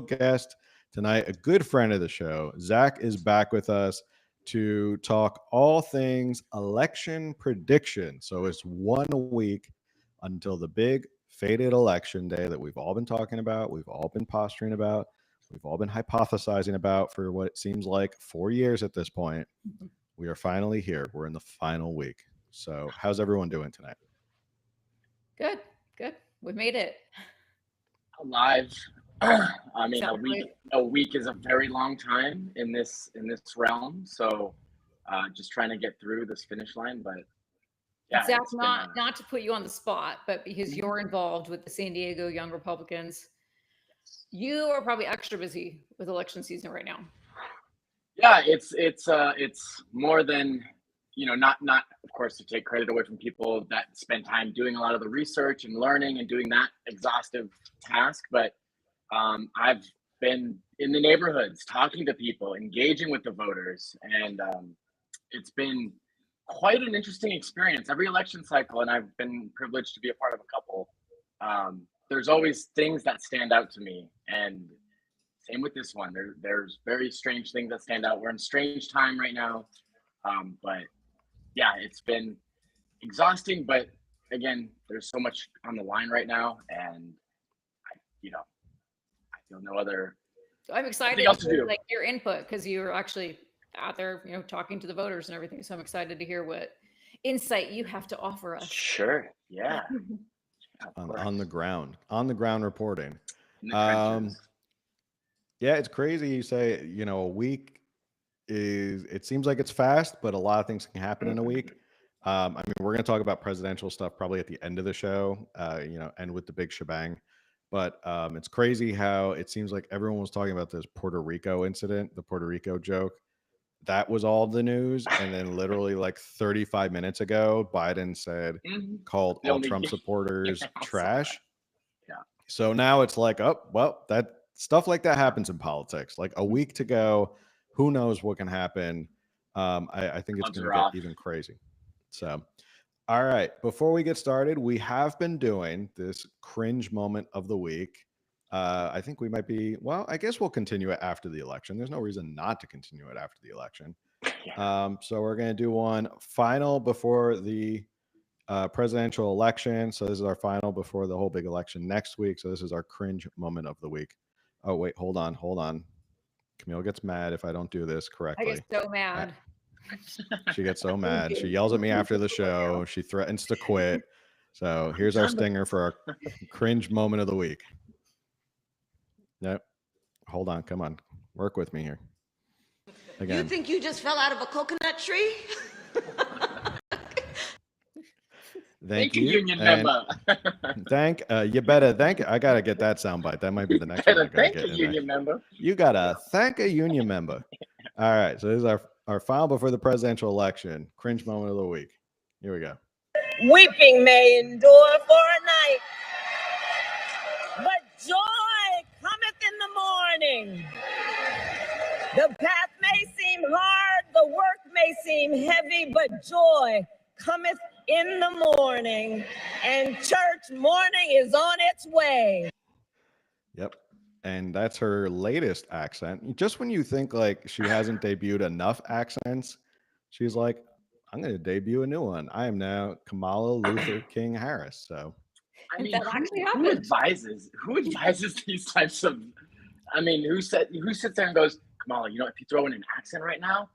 guest tonight, a good friend of the show. Zach is back with us to talk all things election prediction. So it's 1 week until the big fated election day that we've all been talking about, we've all been posturing about, we've all been hypothesizing about for what seems like 4 years at this point. We are finally here. We're in the final week. So, how's everyone doing tonight? Good, good. We made it. Alive. I mean, a week Exactly. a week is a very long time in this realm. So, just trying to get through this finish line. But And yeah, Zach, it's been not to put you on the spot, but because you're involved with the San Diego Young Republicans, you are probably extra busy with election season right now. yeah, it's more than not of course to take credit away from people that spend time doing a lot of the research and learning and doing that exhaustive task, but I've been in the neighborhoods talking to people, engaging with the voters, and it's been quite an interesting experience every election cycle, and I've been privileged to be a part of a couple. There's always things that stand out to me, and same with this one. There's very strange things that stand out. We're in strange time right now, but yeah, it's been exhausting. But again, there's so much on the line right now, and I feel no other So I'm nothing excited to else to hear do. like your input because you're actually out there, talking to the voters and everything. So I'm excited to hear what insight you have to offer us. Sure, yeah, of On the course, ground, on the ground reporting. in the Um, trenches. yeah, it's crazy. You say, a week is, it seems like it's fast, but a lot of things can happen in a week. I mean, we're going to talk about presidential stuff probably at the end of the show, end with the big shebang. But it's crazy how it seems like everyone was talking about this Puerto Rico incident, the Puerto Rico joke. That was all the news. And then literally like 35 minutes ago, Biden said, Mhm. called The all only Trump supporters I saw that. trash. Yeah. So now it's like, oh, well, that stuff like that happens in politics. Like a week to go, who knows what can happen? I think it's Gloves going to are get off. even crazy. So, all right, before we get started, we have been doing this cringe moment of the week. I think we might be, well, I guess we'll continue it after the election. There's no reason not to continue it after the election. Yeah. So we're going to do one final before the presidential election. So this is our final before the whole big election next week. So this is our cringe moment of the week. Oh wait, hold on. Camille gets mad if I don't do this I get correctly. so Uh, mad. She gets so Really mad. She do. yells at me after the show. She threatens to quit. So I'm here's our done. stinger for our cringe moment of the week. Nope. Hold on. Come on. Work with me here. You Again. think you just fell out of a coconut tree? Thank Thank you, you. union And member. you better thank. I gotta get that soundbite. That might be the next one I gotta Thank get you, in there. union member. You gotta thank a union member. All right. So this is our final before the presidential election. Cringe moment of the week. Here we go. Weeping may endure for a night, but joy cometh in the morning. The path may seem hard, the work may seem heavy, but joy cometh in the morning, and church morning is on its way. Yep. And that's her latest accent. Just when you think like she hasn't debuted enough accents, she's like, I'm going to debut a new one. I am now Kamala Luther King Harris. So, I And mean, that actually who happened. advises these types of? I mean, who sits there and goes, Kamala, if you throw in an accent right now,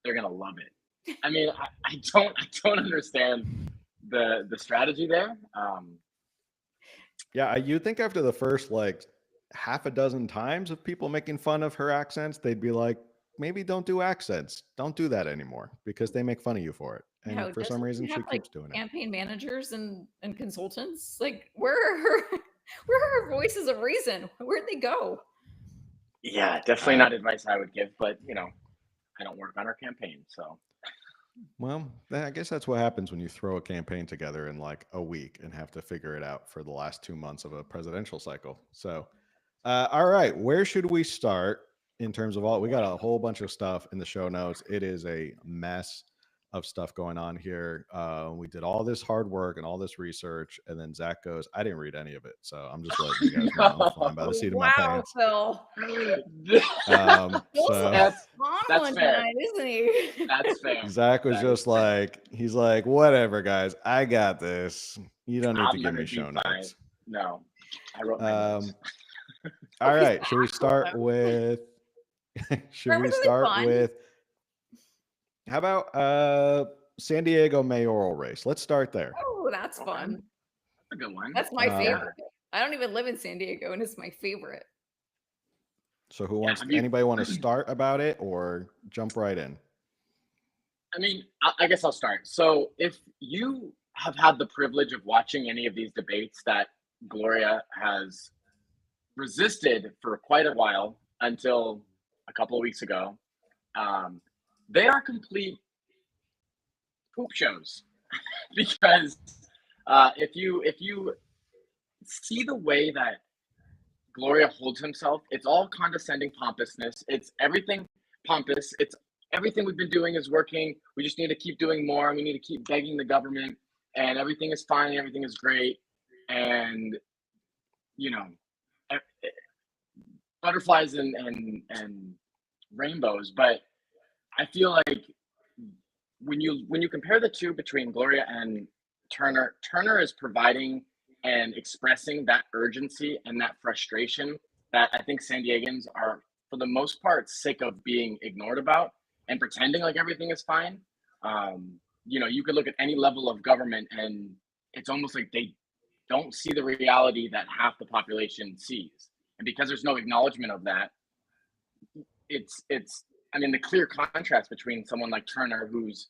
they're gonna love it. I mean, I don't understand the strategy there. yeah, you think after the first like half a dozen times of people making fun of her accents, they'd be like, maybe don't do accents. Don't do that anymore because they make fun of you for it. And for some Doesn't reason, she have she like keeps doing it. campaign managers and consultants? Like, where are her where are her voices of reason? Where'd they go? Yeah, definitely I not advice I would give, but I don't work on our campaign, so Well, I guess that's what happens when you throw a campaign together in like a week and have to figure it out for the last 2 months of a presidential cycle. So, all right, where should we start in terms of all? We got a whole bunch of stuff in the show notes. It is a mess. of stuff going on here. We did all this hard work and all this research, and then Zach goes, "I didn't read any of it, so I'm just letting you guys know I'm flying by the seat of my Wow, pants." Phil. So That's That's fair. tonight, isn't he? That's fair. Zach was That just is fair. like, he's like, "Whatever, guys, I got this. You don't need to I'm give gonna me be show fine. notes." No, I wrote my notes. All he's right, should we start with? Should we Remember something start fun? with? How about San Diego mayoral race? Let's start there. Oh, that's Okay. fun. That's a good one. That's my Um, favorite. I don't even live in San Diego, and it's my favorite. So who Yeah, wants? have you- Anybody want to start about it or jump right in? I mean, I guess I'll start. So, if you have had the privilege of watching any of these debates that Gloria has resisted for quite a while until a couple of weeks ago, they are complete poop shows because if you see the way that Gloria holds himself, it's all condescending pompousness. It's everything pompous. It's everything we've been doing is working. We just need to keep doing more, and we need to keep begging the government, and everything is fine, everything is great, and you know, butterflies and rainbows. But I feel like when you compare the two between Gloria and Turner, Turner is providing and expressing that urgency and that frustration that I think San Diegans are, for the most part, sick of being ignored about and pretending like everything is fine. You could look at any level of government, and it's almost like they don't see the reality that half the population sees. And because there's no acknowledgement of that, it's I mean, the clear contrast between someone like Turner, who's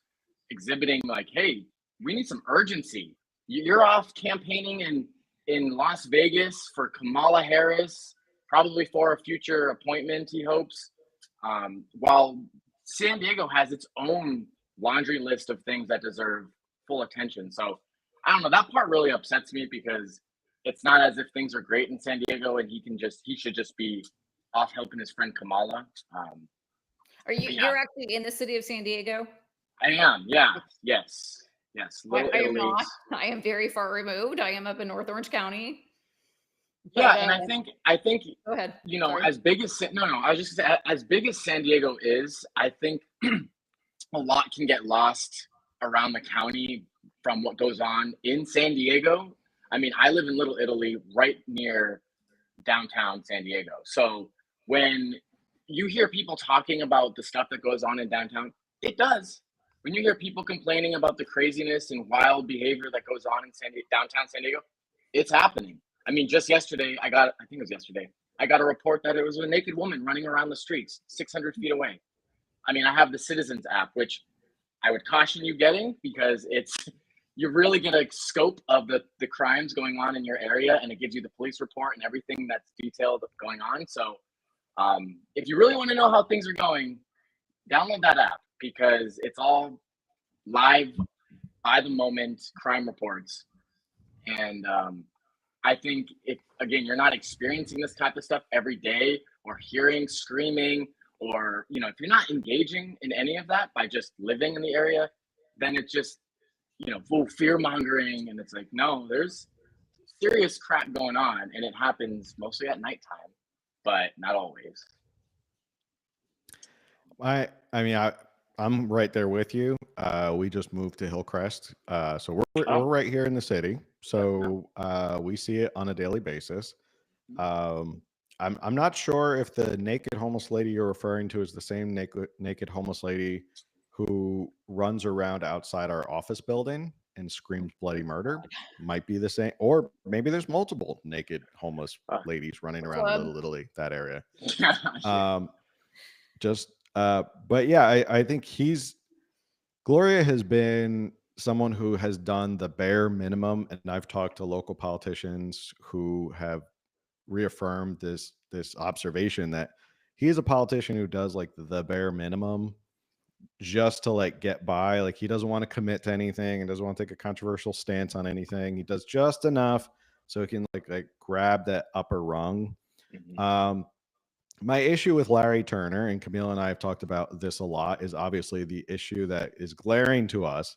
exhibiting like, hey, we need some urgency. You're off campaigning in Las Vegas for Kamala Harris, probably for a future appointment, he hopes, while San Diego has its own laundry list of things that deserve full attention. So I don't know, that part really upsets me because it's not as if things are great in San Diego and he should just be off helping his friend Kamala. Are you? Yeah. You're actually in the city of San Diego? I am, yeah, yes. Little I am Italy. not. I am very far removed. I am up in North Orange County. Yeah, But, and I think go ahead. Sorry. As big as I was just gonna say, as big as San Diego is, I think a lot can get lost around the county from what goes on in San Diego. I mean, I live in Little Italy, right near downtown San Diego. So when you hear people talking about the stuff that goes on in downtown, it does. When you hear people complaining about the craziness and wild behavior that goes on in downtown San Diego, it's happening. I mean, just yesterday, I got a report that it was a naked woman running around the streets 600 feet away. I mean, I have the Citizens app, which I would caution you getting because you really get a scope of the crimes going on in your area, and it gives you the police report and everything that's detailed going on. So if you really want to know how things are going, download that app because it's all live, by the moment crime reports. And I think if, again, you're not experiencing this type of stuff every day or hearing screaming or, if you're not engaging in any of that by just living in the area, then it's just, full fear mongering. And it's like, no, there's serious crap going on. And it happens mostly at nighttime, but not always. I'm right there with you. We just moved to Hillcrest, so we're right here in the city. So we see it on a daily basis. I'm not sure if the naked homeless lady you're referring to is the same naked homeless lady who runs around outside our office building and screams bloody murder. Might be the same, or maybe there's multiple naked homeless ladies running around Little Italy, that area. But yeah, I think Gloria has been someone who has done the bare minimum, and I've talked to local politicians who have reaffirmed this observation that he is a politician who does like the bare minimum just to like get by. Like he doesn't want to commit to anything and doesn't want to take a controversial stance on anything. He does just enough so he can like grab that upper rung. My issue with Larry Turner, and Camille and I have talked about this a lot, is obviously the issue that is glaring to us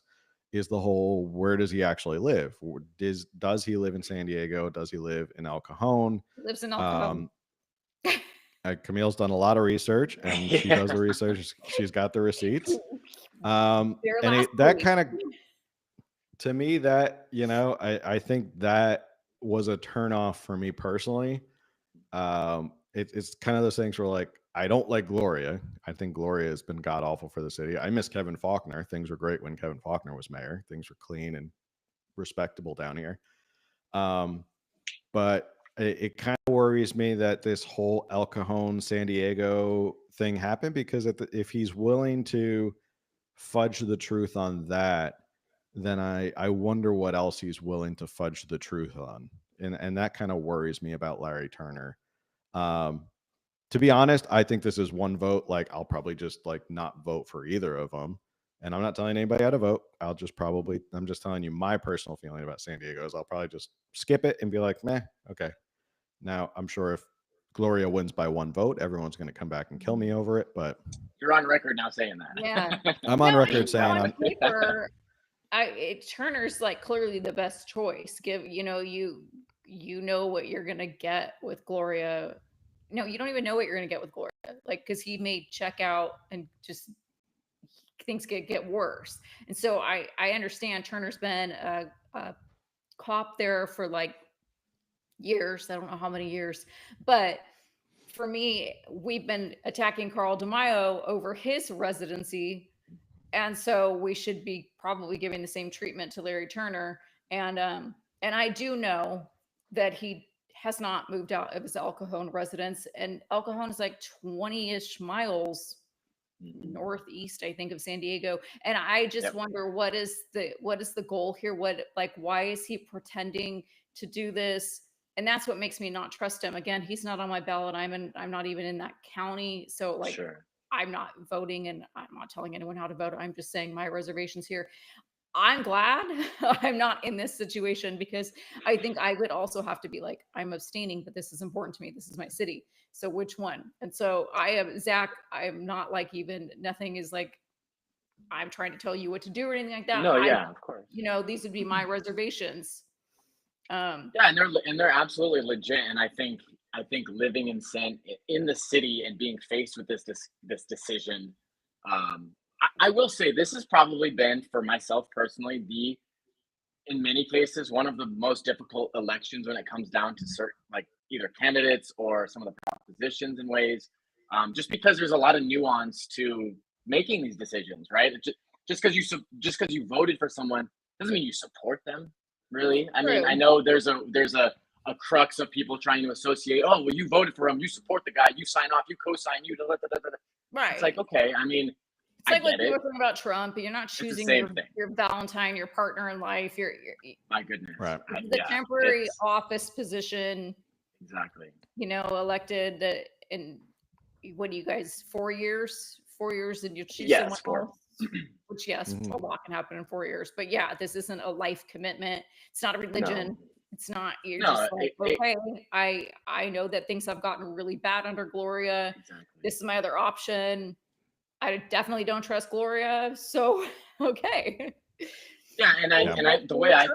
is the whole, where does he actually live? Does he live in San Diego? Does he live in El Cajon? Lives in El Cajon. Camille's done a lot of research, and she does the research. She's got the receipts. And that kind of, to me, that, you know, I think that was a turnoff for me personally. It's kind of those things where, like, I don't like Gloria. I think Gloria has been god awful for the city. I miss Kevin Faulconer. Things were great when Kevin Faulconer was mayor. Things were clean and respectable down here. But it kind of worries me that this whole El Cajon San Diego thing happened, because if he's willing to fudge the truth on that, then I wonder what else he's willing to fudge the truth on. And that kind of worries me about Larry Turner. To be honest, I think this is one vote. Like, I'll probably just like not vote for either of them. And I'm not telling anybody how to vote. I'm just telling you my personal feeling about San Diego is I'll probably just skip it and be like, meh, okay. Now, I'm sure if Gloria wins by one vote, everyone's going to come back and kill me over it. But you're on record now saying that. Yeah. I'm on record saying on paper, Turner's like clearly the best choice. You know what you're gonna get with Gloria. No, you don't even know what you're gonna get with Gloria. Like, because he may check out and just things get worse. And so I understand Turner's been a cop there for like years. I don't know how many years, but for me, we've been attacking Carl DeMaio over his residency. And so we should be probably giving the same treatment to Larry Turner. And I do know that he has not moved out of his El Cajon residence. And El Cajon is like 20-ish miles northeast, I think, of San Diego. And I just wonder, what is the goal here? Why is he pretending to do this? And that's what makes me not trust him. Again, he's not on my ballot. I'm not even in that county. So like, I'm not voting, and I'm not telling anyone how to vote. I'm just saying my reservations here. I'm glad I'm not in this situation, because I think I would also have to be like, I'm abstaining, but this is important to me. This is my city. So which one? And so Zach, I'm not like, even nothing is like, I'm trying to tell you what to do or anything like that. No, yeah, of course. You know, these would be my reservations. Yeah, and they're absolutely legit. And I think living in the city and being faced with this decision, I will say this has probably been, for myself personally, in many cases, one of the most difficult elections when it comes down to certain, like, either candidates or some of the propositions in ways, just because there's a lot of nuance to making these decisions, right? Just because you voted for someone doesn't mean you support them, really. I mean, I know there's a crux of people trying to associate, oh, well, you voted for him, you support the guy, you sign off, you co-sign, you right. It's like, okay, I mean, it's like what you were talking about Trump. You're not choosing your Valentine, your partner in life. You're my goodness, right? The temporary office position. Exactly. You know, elected in what do you guys, 4 years? 4 years, and you choose someone else. Which a lot can happen in 4 years. But yeah, this isn't a life commitment. It's not a religion. No. It's not. You're just like, okay, I know that things have gotten really bad under Gloria. Exactly. This is my other option. I definitely don't trust Gloria. So okay. Yeah, and I the way I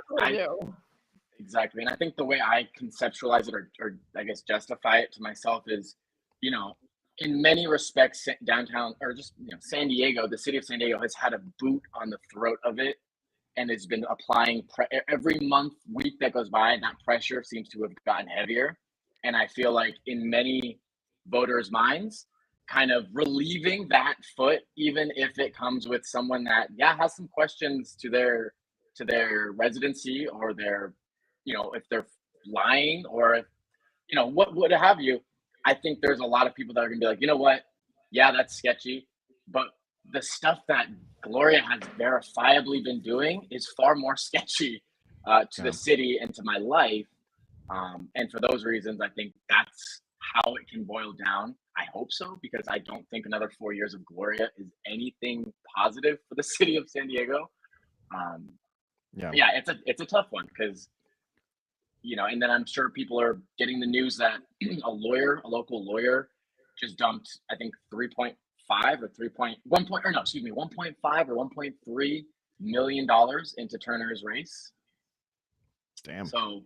exactly, and I think the way I conceptualize it, or I guess justify it to myself, is, you know, in many respects, downtown, or just, you know, San Diego, the city of San Diego has had a boot on the throat of it, and it's been applying every week that goes by. That pressure seems to have gotten heavier, and I feel like in many voters' minds, kind of relieving that foot, even if it comes with someone that has some questions to their residency, or their, you know, if they're lying, or if, you know, what have you. I think there's a lot of people that are gonna be like, you know what, that's sketchy, but the stuff that Gloria has verifiably been doing is far more sketchy to the city and to my life, and for those reasons, I think that's how it can boil down. I hope so, because I don't think another 4 years of Gloria is anything positive for the city of San Diego. It's a tough one, because, you know, and then I'm sure people are getting the news that a local lawyer just dumped, I think 3.5 or 3.1 point, or no, excuse me, 1.5 or 1.3 million dollars into Turner's race. Damn. So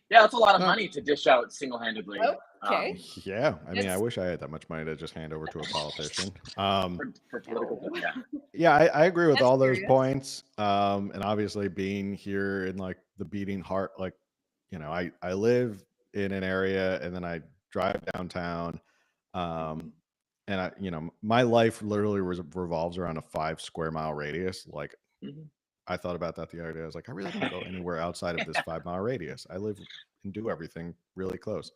yeah, that's a lot of Oh. money to dish out single-handedly. Okay. Yeah, I mean, I That's- wish I had that much money to just hand over to a politician. For political, yeah. Yeah, I agree with That's all those curious. points. And obviously being here in like the beating heart, like, you know, I live in an area and then I drive downtown. And I, you know, my life literally revolves around a 5 square mile radius. Like, Mhm. I thought about that the other day. I was like, I really don't go anywhere outside of this 5 mile radius. I live and do everything really close.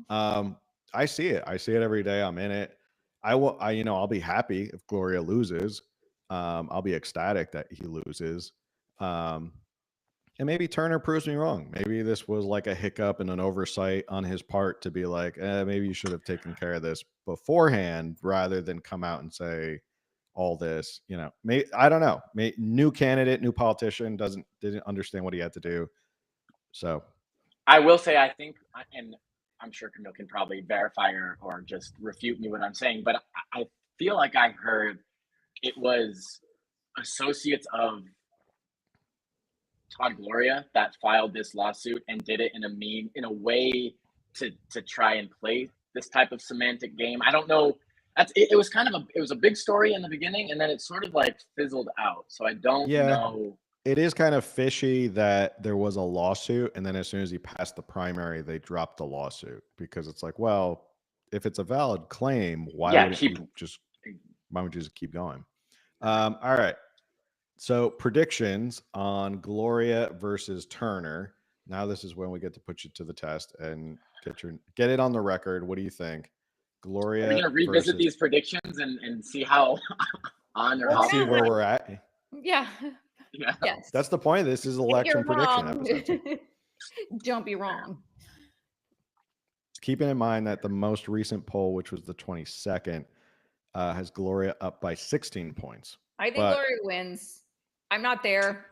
I see it. I see it every day. I'm in it. You know, I'll be happy if Gloria loses. I'll be ecstatic that he loses. And maybe Turner proves me wrong. Maybe this was like a hiccup and an oversight on his part to be like, maybe you should have taken care of this beforehand rather than come out and say all this. You know, I don't know. New candidate, new politician didn't understand what he had to do. So I will say, I think, and I'm sure Camille can probably verify or just refute me what I'm saying, but I feel like I heard it was associates of Todd Gloria that filed this lawsuit and did it in a way to try and play this type of semantic game. I don't know. It was kind of it was a big story in the beginning, and then it sort of like fizzled out. So I don't know. It is kind of fishy that there was a lawsuit, and then as soon as he passed the primary, they dropped the lawsuit because it's like, well, if it's a valid claim, why would you just keep going? All right. So predictions on Gloria versus Turner. Now this is when we get to put you to the test and get it on the record. What do you think? Gloria. Are we gonna revisit these predictions and see how on or off? See where we're at. Yeah. Yeah. Yes. That's the point. This is election prediction episode. Don't be wrong. Keeping in mind that the most recent poll, which was the 22nd, has Gloria up by 16 points. I think Gloria wins. I'm not there.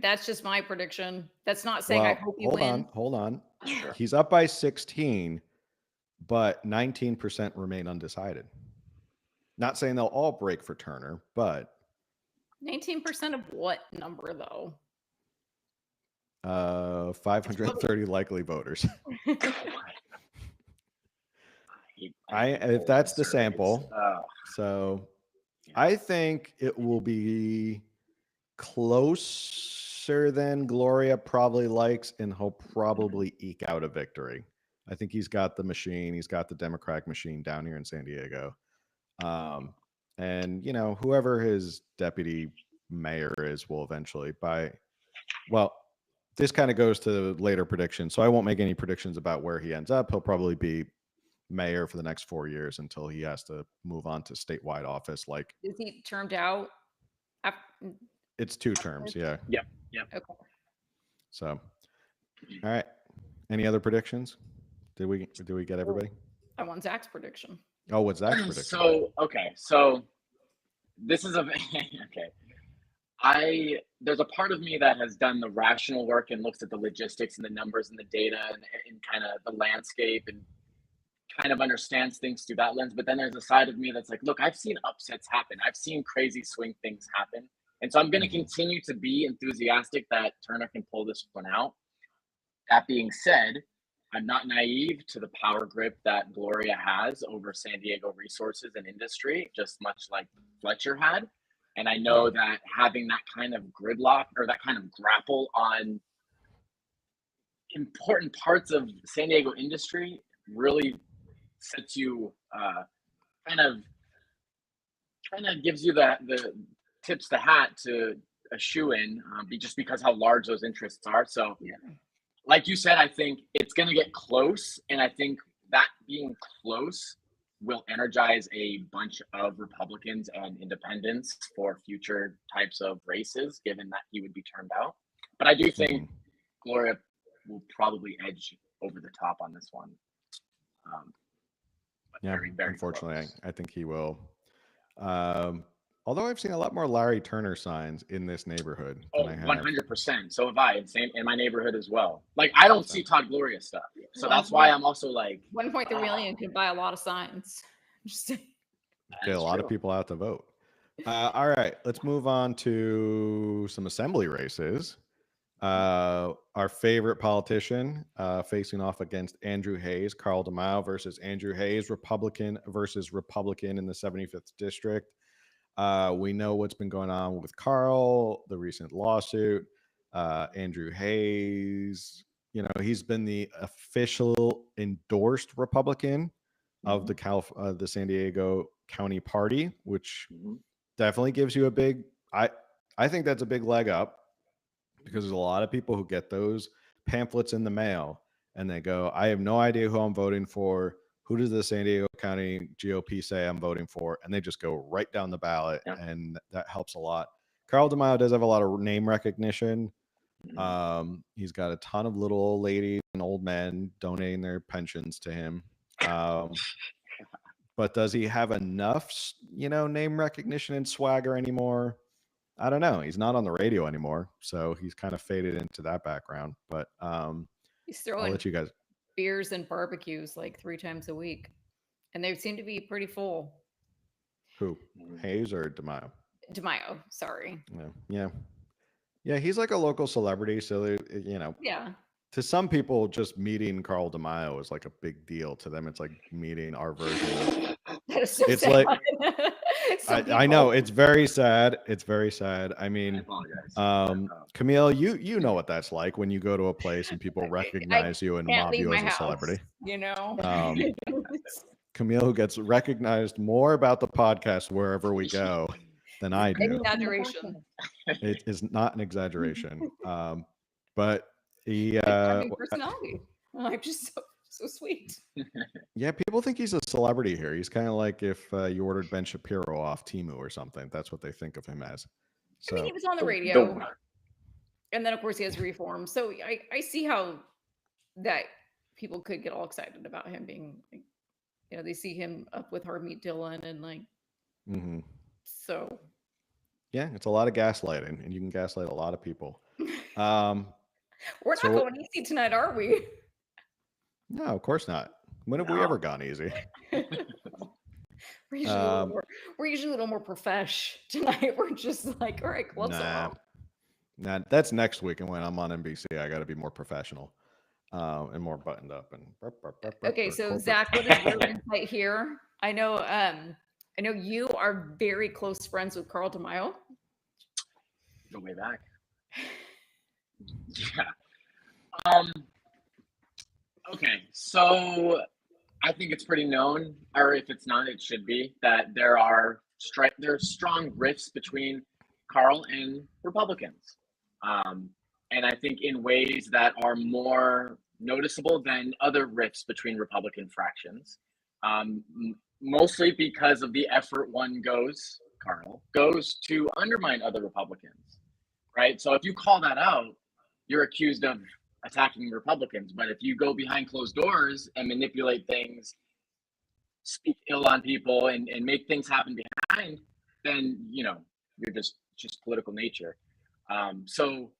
That's just my prediction. That's not saying I hope you win. Hold on. Sure. He's up by 16, but 19% remain undecided. Not saying they'll all break for Turner, but 19% of what number though? 530 likely voters. If that's the sample, so I think it will be closer than Gloria probably likes, and he'll probably eke out a victory. I think he's got the machine. He's got the Democratic machine down here in San Diego. And, you know, whoever his deputy mayor is will eventually this kind of goes to later predictions. So I won't make any predictions about where he ends up. He'll probably be mayor for the next 4 years until he has to move on to statewide office. Like, is he termed out? It's 2 terms. Yeah. Yep. Okay. So, all right. Any other predictions? Did we get everybody? I want Zach's prediction. Oh, what's Zach's prediction? So this is there's a part of me that has done the rational work and looks at the logistics and the numbers and the data and kind of the landscape and kind of understands things through that lens. But then there's a side of me that's like, look, I've seen upsets happen. I've seen crazy swing things happen. And so I'm going to continue to be enthusiastic that Turner can pull this one out. That being said, I'm not naive to the power grip that Gloria has over San Diego resources and industry, just much like Fletcher had. And I know that having that kind of gridlock or that kind of grapple on important parts of San Diego industry really sets you kind of gives you the tips the hat to a shoe in just because how large those interests are. So like you said, I think it's going to get close. And I think that being close will energize a bunch of Republicans and independents for future types of races, given that he would be turned out. But I do think Gloria will probably edge over the top on this one. Very, very unfortunately, close. I think he will. Although I've seen a lot more Larry Turner signs in this neighborhood than I have. 100%. So have I, in my neighborhood as well. Like, I don't see Todd Gloria stuff. So that's why I'm also like... 1.3 million could buy a lot of signs. Just saying. Get a lot of people out to vote. All right, let's move on to some assembly races. Our favorite politician facing off against Andrew Hayes, Carl DeMaio versus Andrew Hayes, Republican versus Republican in the 75th district. We know what's been going on with Carl, the recent lawsuit. Andrew Hayes, you know, he's been the official endorsed Republican of the San Diego County Party, which definitely gives you a big. I think that's a big leg up, because there's a lot of people who get those pamphlets in the mail and they go, I have no idea who I'm voting for. Who does the San Diego County GOP say I'm voting for? And they just go right down the ballot, and that helps a lot. Carl DeMaio does have a lot of name recognition. He's got a ton of little old ladies and old men donating their pensions to him. But does he have enough, name recognition and swagger anymore? I don't know. He's not on the radio anymore, so he's kind of faded into that background. But he's throwing I'll let you guys. beers and barbecues like 3 times a week, and they seem to be pretty full. Who? Hayes or DeMaio? DeMaio, sorry. Yeah. He's like a local celebrity, so Yeah. To some people, just meeting Carl DeMaio is like a big deal. To them, it's like meeting our version of. That is so It's sad. like I know it's very sad. It's very sad. I mean, Camille, you know what that's like when you go to a place and people recognize you and mob you as a celebrity. You know, Camille, who gets recognized more about the podcast wherever we go than I do. Exaggeration. It is not an exaggeration. But he personality. I'm just so sweet. Yeah, people think he's a celebrity here. He's kind of like if you ordered Ben Shapiro off Temu or something. That's what they think of him as. So, I mean, he was on the radio, and then of course he has Reform. So I see how that people could get all excited about him being, like, they see him up with Harmeet Dillon and like. So. Yeah, it's a lot of gaslighting, and you can gaslight a lot of people. We're not going easy tonight, are we? No, of course not. When have we ever gone easy? We're usually a little more profesh. Tonight we're just like, all right, close up. Nah, that's next week, and when I'm on NBC, I got to be more professional and more buttoned up. And okay, so Zach, what is your insight here? I know you are very close friends with Carl DeMaio. Go way back. Yeah. Okay, so I think it's pretty known, or if it's not, it should be, that there are strong rifts between Carl and Republicans, and I think in ways that are more noticeable than other rifts between Republican fractions, mostly because of the effort Carl goes to undermine other Republicans, right? So if you call that out, you're accused of attacking Republicans. But if you go behind closed doors and manipulate things, speak ill on people, and make things happen behind, then you're just political nature. So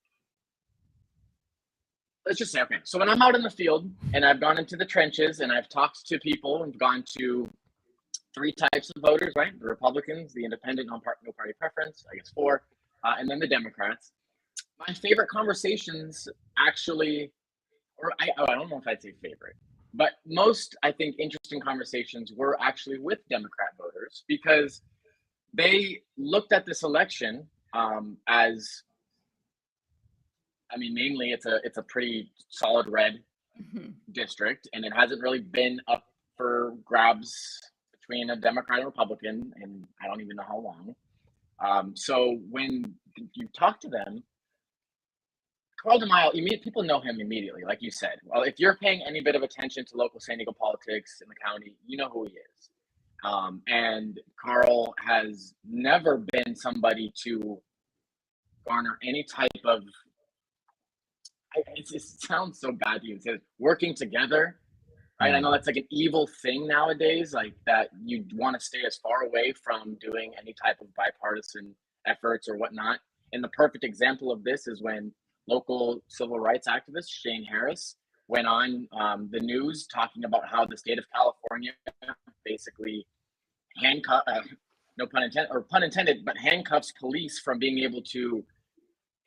let's just say, okay, so when I'm out in the field and I've gone into the trenches and I've talked to people and gone to 3 types of voters, right? The Republicans, the independent, no party preference, I guess 4, and then the Democrats. My favorite conversations actually, or I don't know if I'd say favorite, but most, I think, interesting conversations were actually with Democrat voters, because they looked at this election as, I mean, mainly it's a pretty solid red district, and it hasn't really been up for grabs between a Democrat and Republican, and I don't even know how long. So when you talk to them, Carl DeMaio, people know him immediately, like you said. Well, if you're paying any bit of attention to local San Diego politics in the county, you know who he is. And Carl has never been somebody to garner any type of, it sounds so bad to even say this, working together, right? I know that's like an evil thing nowadays, like that you want to stay as far away from doing any type of bipartisan efforts or whatnot. And the perfect example of this is when local civil rights activist Shane Harris went on the news talking about how the state of California basically handcuff, no pun intended, or pun intended, but handcuffs police from being able to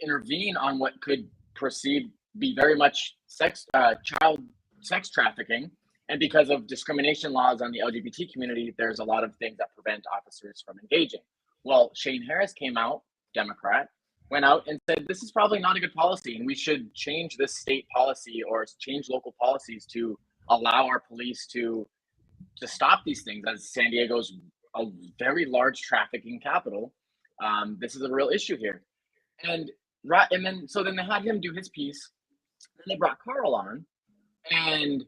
intervene on what could be very much child sex trafficking. And because of discrimination laws on the LGBT community, there's a lot of things that prevent officers from engaging. Well, Shane Harris came out, Democrat, went out and said, this is probably not a good policy, and we should change this state policy or change local policies to allow our police to stop these things, as San Diego's a very large trafficking capital. This is a real issue here. And then they had him do his piece, and they brought Carl on, and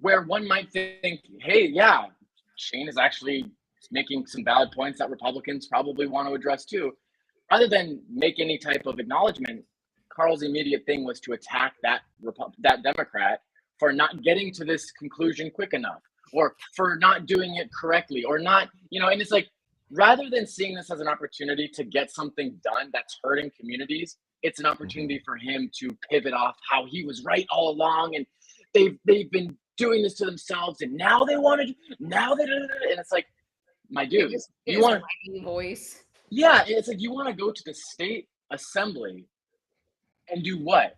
where one might think, hey, yeah, Shane is actually making some valid points that Republicans probably want to address too. Rather than make any type of acknowledgement, Carl's immediate thing was to attack that Democrat for not getting to this conclusion quick enough, or for not doing it correctly, or not, and it's like, rather than seeing this as an opportunity to get something done that's hurting communities, it's an opportunity for him to pivot off how he was right all along, and they've been doing this to themselves, and now they want to, and it's like, my dude, you want voice. Yeah, it's like, you want to go to the state assembly and do what?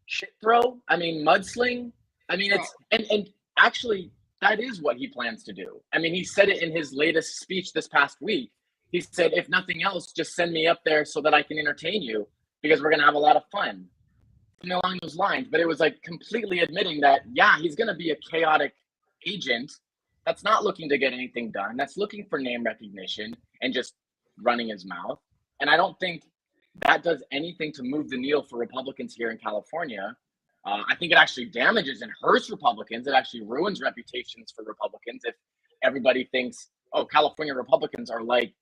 Shit throw? I mean, mudsling? I mean, it's and actually that is what he plans to do. I mean, he said it in his latest speech this past week. He said, if nothing else, just send me up there so that I can entertain you, because we're going to have a lot of fun. Something along those lines. But it was like completely admitting that, yeah, he's going to be a chaotic agent that's not looking to get anything done, that's looking for name recognition and just running his mouth. And I don't think that does anything to move the needle for Republicans here in California. I think it actually damages and hurts Republicans. It actually ruins reputations for Republicans if everybody thinks, oh, California Republicans are like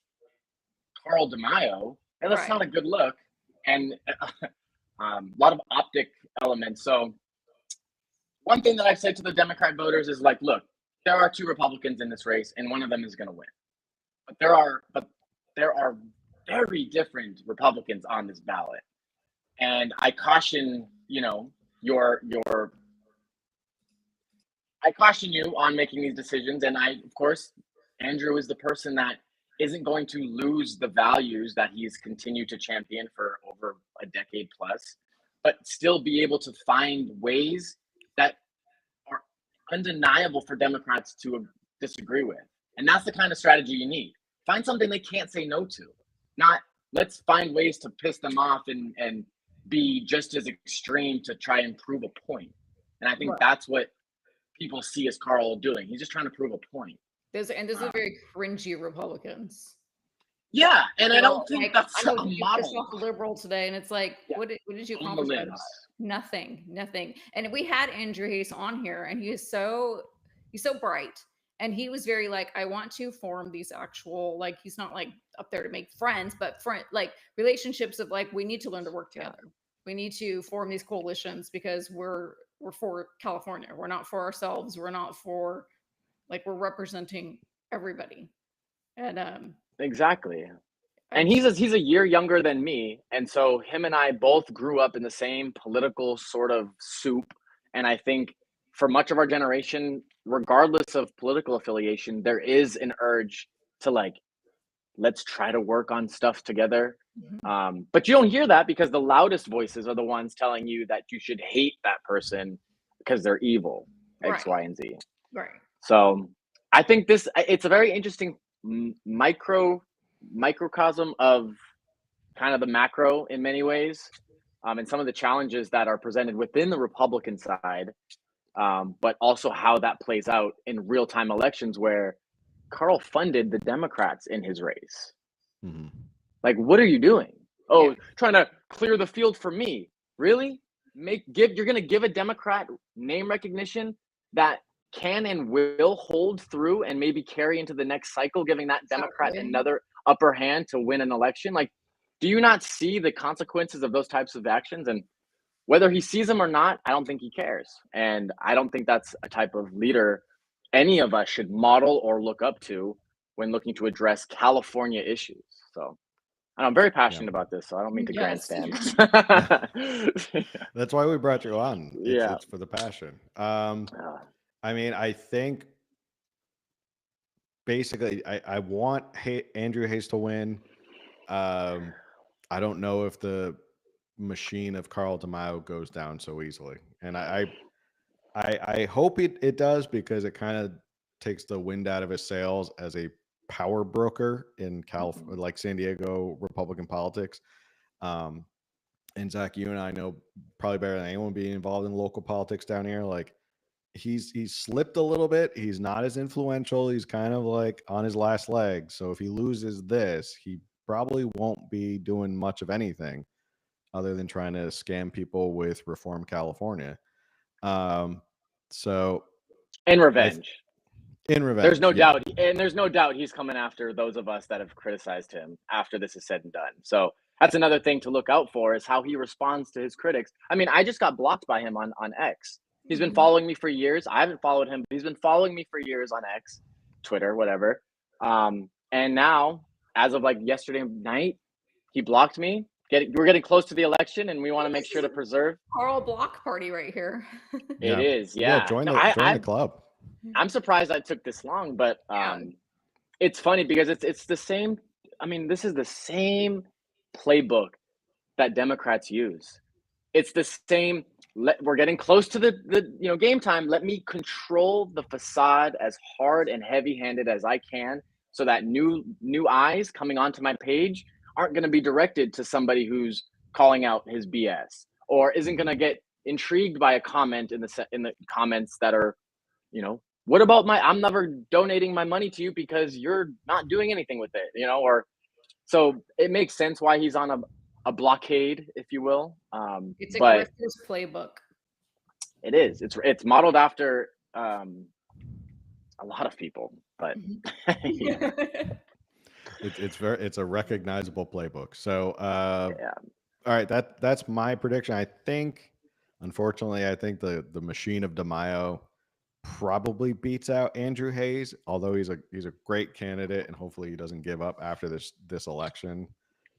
Carl DeMaio. And that's not a good look. And a lot of optic elements. So one thing that I've said to the Democrat voters is like, look, there are two Republicans in this race, and one of them is going to win. But there are very different Republicans on this ballot. And I caution, I caution you on making these decisions. And of course, Andrew is the person that isn't going to lose the values that he's continued to champion for over a decade plus, but still be able to find ways that are undeniable for Democrats to disagree with. And that's the kind of strategy you need. Find something they can't say no to. Not, let's find ways to piss them off and be just as extreme to try and prove a point. And I think that's what people see as Carl doing. He's just trying to prove a point. Those are very cringy Republicans. Yeah, and I don't think that's a model. Off a liberal today, and it's like, what did you accomplish by that? Nothing. And we had Andrew Hayes on here, and he's so bright. And he was very like, I want to form these actual, like, he's not like up there to make friends, but like relationships of like, we need to learn to work together. We need to form these coalitions because we're for California. We're not for ourselves. We're not for, like, we're representing everybody. And exactly. And he's a year younger than me. And so him and I both grew up in the same political sort of soup. And I think for much of our generation, regardless of political affiliation, there is an urge to like, let's try to work on stuff together. Mm-hmm. But you don't hear that because the loudest voices are the ones telling you that you should hate that person because they're evil, X, Y, and Z. Right. So I think it's a very interesting microcosm of kind of the macro in many ways, and some of the challenges that are presented within the Republican side. But also how that plays out in real-time elections where Carl funded the Democrats in his race. Mm-hmm. Like, what are you doing? Oh, trying to clear the field for me. Really? You're going to give a Democrat name recognition that can and will hold through and maybe carry into the next cycle, giving that Democrat another upper hand to win an election? Like, do you not see the consequences of those types of actions? And whether he sees them or not, I don't think he cares. And I don't think that's a type of leader any of us should model or look up to when looking to address California issues. So I'm very passionate about this, so I don't mean to grandstand. That's why we brought you on. It's for the passion. I mean, I think basically, I want Andrew Hayes to win. I don't know if the machine of Carl DeMaio goes down so easily, and I hope it does, because it kind of takes the wind out of his sails as a power broker in like San Diego Republican politics. And Zach, you and I know probably better than anyone being involved in local politics down here. Like, he's slipped a little bit. He's not as influential. He's kind of like on his last leg. So if he loses this, he probably won't be doing much of anything other than trying to scam people with Reform California. So And revenge. In revenge. There's no yeah. doubt, and there's no doubt he's coming after those of us that have criticized him after this is said and done. So that's another thing to look out for, is how he responds to his critics. I mean, I just got blocked by him on X. He's been following me for years. I haven't followed him, but he's been following me for years on X, Twitter, whatever. And now, as of like yesterday night, he blocked me. We're getting close to the election, and we want to make sure to preserve. Carl block party right here. It is, yeah. Join No, the club. I'm surprised I took this long, but it's funny because it's the same. I mean, this is the same playbook that Democrats use. It's the same. We're getting close to the game time. Let me control the facade as hard and heavy-handed as I can, so that new eyes coming onto my page aren't going to be directed to somebody who's calling out his BS, or isn't going to get intrigued by a comment in the comments that are, what about I'm never donating my money to you because you're not doing anything with it, or so it makes sense why he's on a blockade, if you will. It's a Griffith's playbook. It is. It's modeled after a lot of people, but yeah. It's a recognizable playbook. So all right, that's my prediction. I think, unfortunately, the machine of DeMaio probably beats out Andrew Hayes, although he's a great candidate, and hopefully he doesn't give up after this election.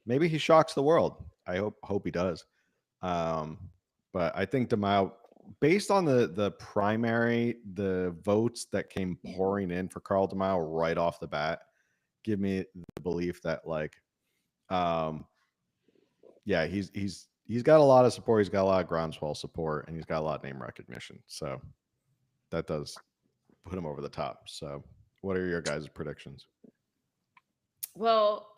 Maybe he shocks the world. I hope he does. But I think DeMaio, based on the primary, the votes that came pouring in for Carl DeMaio right off the bat, give me the belief that he's got a lot of support. He's got a lot of groundswell support, and he's got a lot of name recognition. So that does put him over the top. So what are your guys' predictions? Well,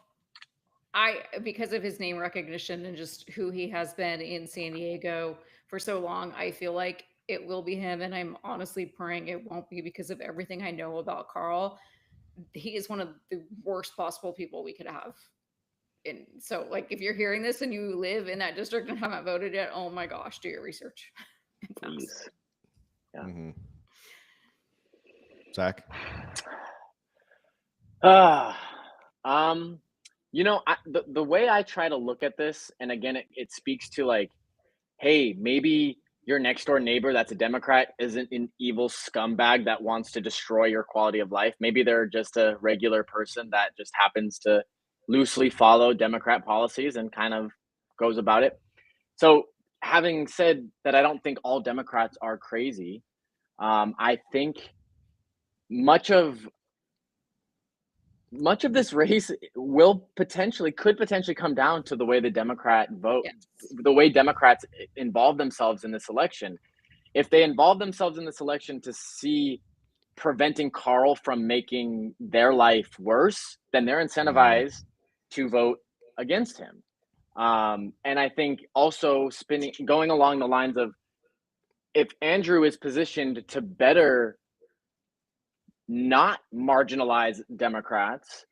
because of his name recognition and just who he has been in San Diego for so long, I feel like it will be him. And I'm honestly praying it won't be, because of everything I know about Carl. He is one of the worst possible people we could have. And so, if you're hearing this and you live in that district and haven't voted yet, oh my gosh, do your research. Please. Yeah. Mm-hmm. Zach? The way I try to look at this, and again, it speaks to hey, maybe your next door neighbor that's a Democrat isn't an evil scumbag that wants to destroy your quality of life. Maybe they're just a regular person that just happens to loosely follow Democrat policies and kind of goes about it. So having said that, I don't think all Democrats are crazy. I think much of this race could potentially come down to the way the Democrat vote, the way Democrats involve themselves in this election. If they involve themselves in this election to see preventing Carl from making their life worse, then they're incentivized to vote against him. And I think also going along the lines of, if Andrew is positioned to better not marginalize Democrats,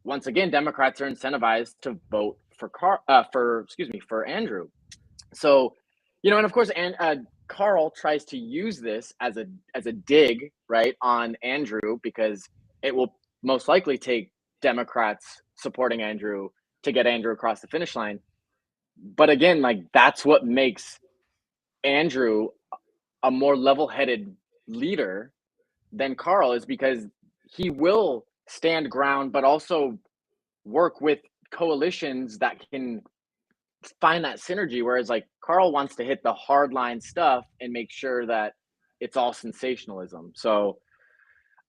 once again, Democrats are incentivized to vote for Andrew. So, and of course, Carl tries to use this as a dig, right, on Andrew, because it will most likely take Democrats supporting Andrew to get Andrew across the finish line. But again, that's what makes Andrew a more level-headed leader than Carl, is because he will stand ground, but also work with coalitions that can find that synergy. Whereas Carl wants to hit the hardline stuff and make sure that it's all sensationalism. So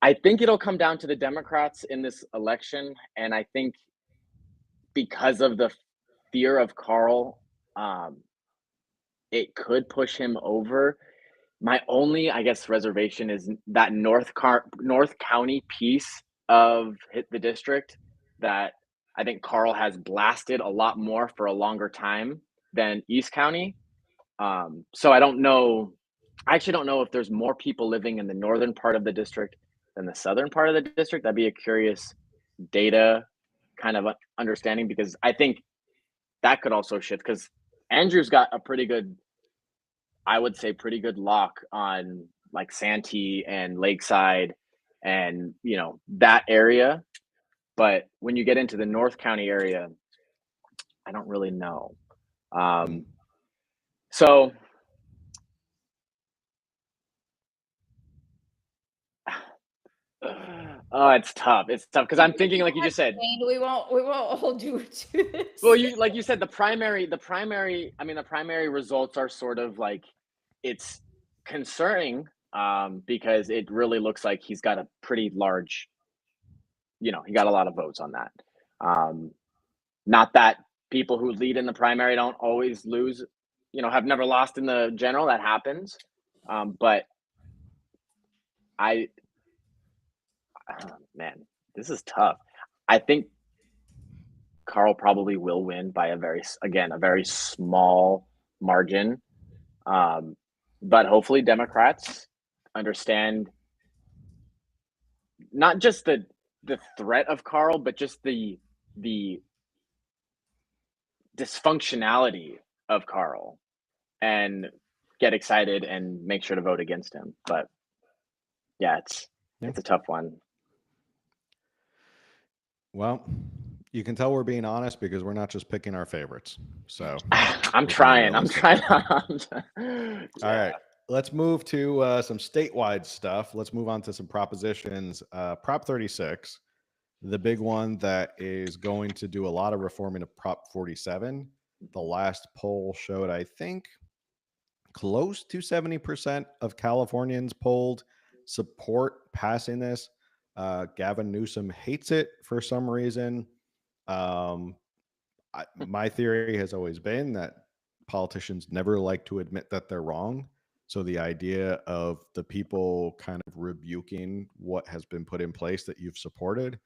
I think it'll come down to the Democrats in this election, and I think because of the fear of Carl, it could push him over. My only, I guess, reservation is that North County piece of the district that I think Carl has blasted a lot more for a longer time than East County. So I don't know. I actually don't know if there's more people living in the northern part of the district than the southern part of the district. That'd be a curious data kind of understanding, because I think that could also shift, because Andrew's got a pretty good, I would say, pretty good lock on like Santee and Lakeside and, you know, that area. But when you get into the North County area, I don't really know. So oh, it's tough. It's tough because I'm thinking, like you just said, we won't hold you to this. well, you, like you said, the primary, I mean, the primary results are sort of like, it's concerning, because it really looks like he's got a pretty large, you know, he got a lot of votes on that. Not that people who lead in the primary don't always lose, you know, have never lost in the general. That happens. But man, this is tough. I think Carl probably will win by a very small margin. But hopefully Democrats understand not just the threat of Carl, but just the dysfunctionality of Carl, and get excited and make sure to vote against him. But yeah, it's a tough one. Well, you can tell we're being honest because we're not just picking our favorites. So I'm trying. All right, let's move to some statewide stuff. Let's move on to some propositions. Prop 36, the big one that is going to do a lot of reforming of Prop 47. The last poll showed, I think, close to 70% of Californians polled support passing this. Gavin Newsom hates it for some reason. My theory has always been that politicians never like to admit that they're wrong. So the idea of the people kind of rebuking what has been put in place that you've supported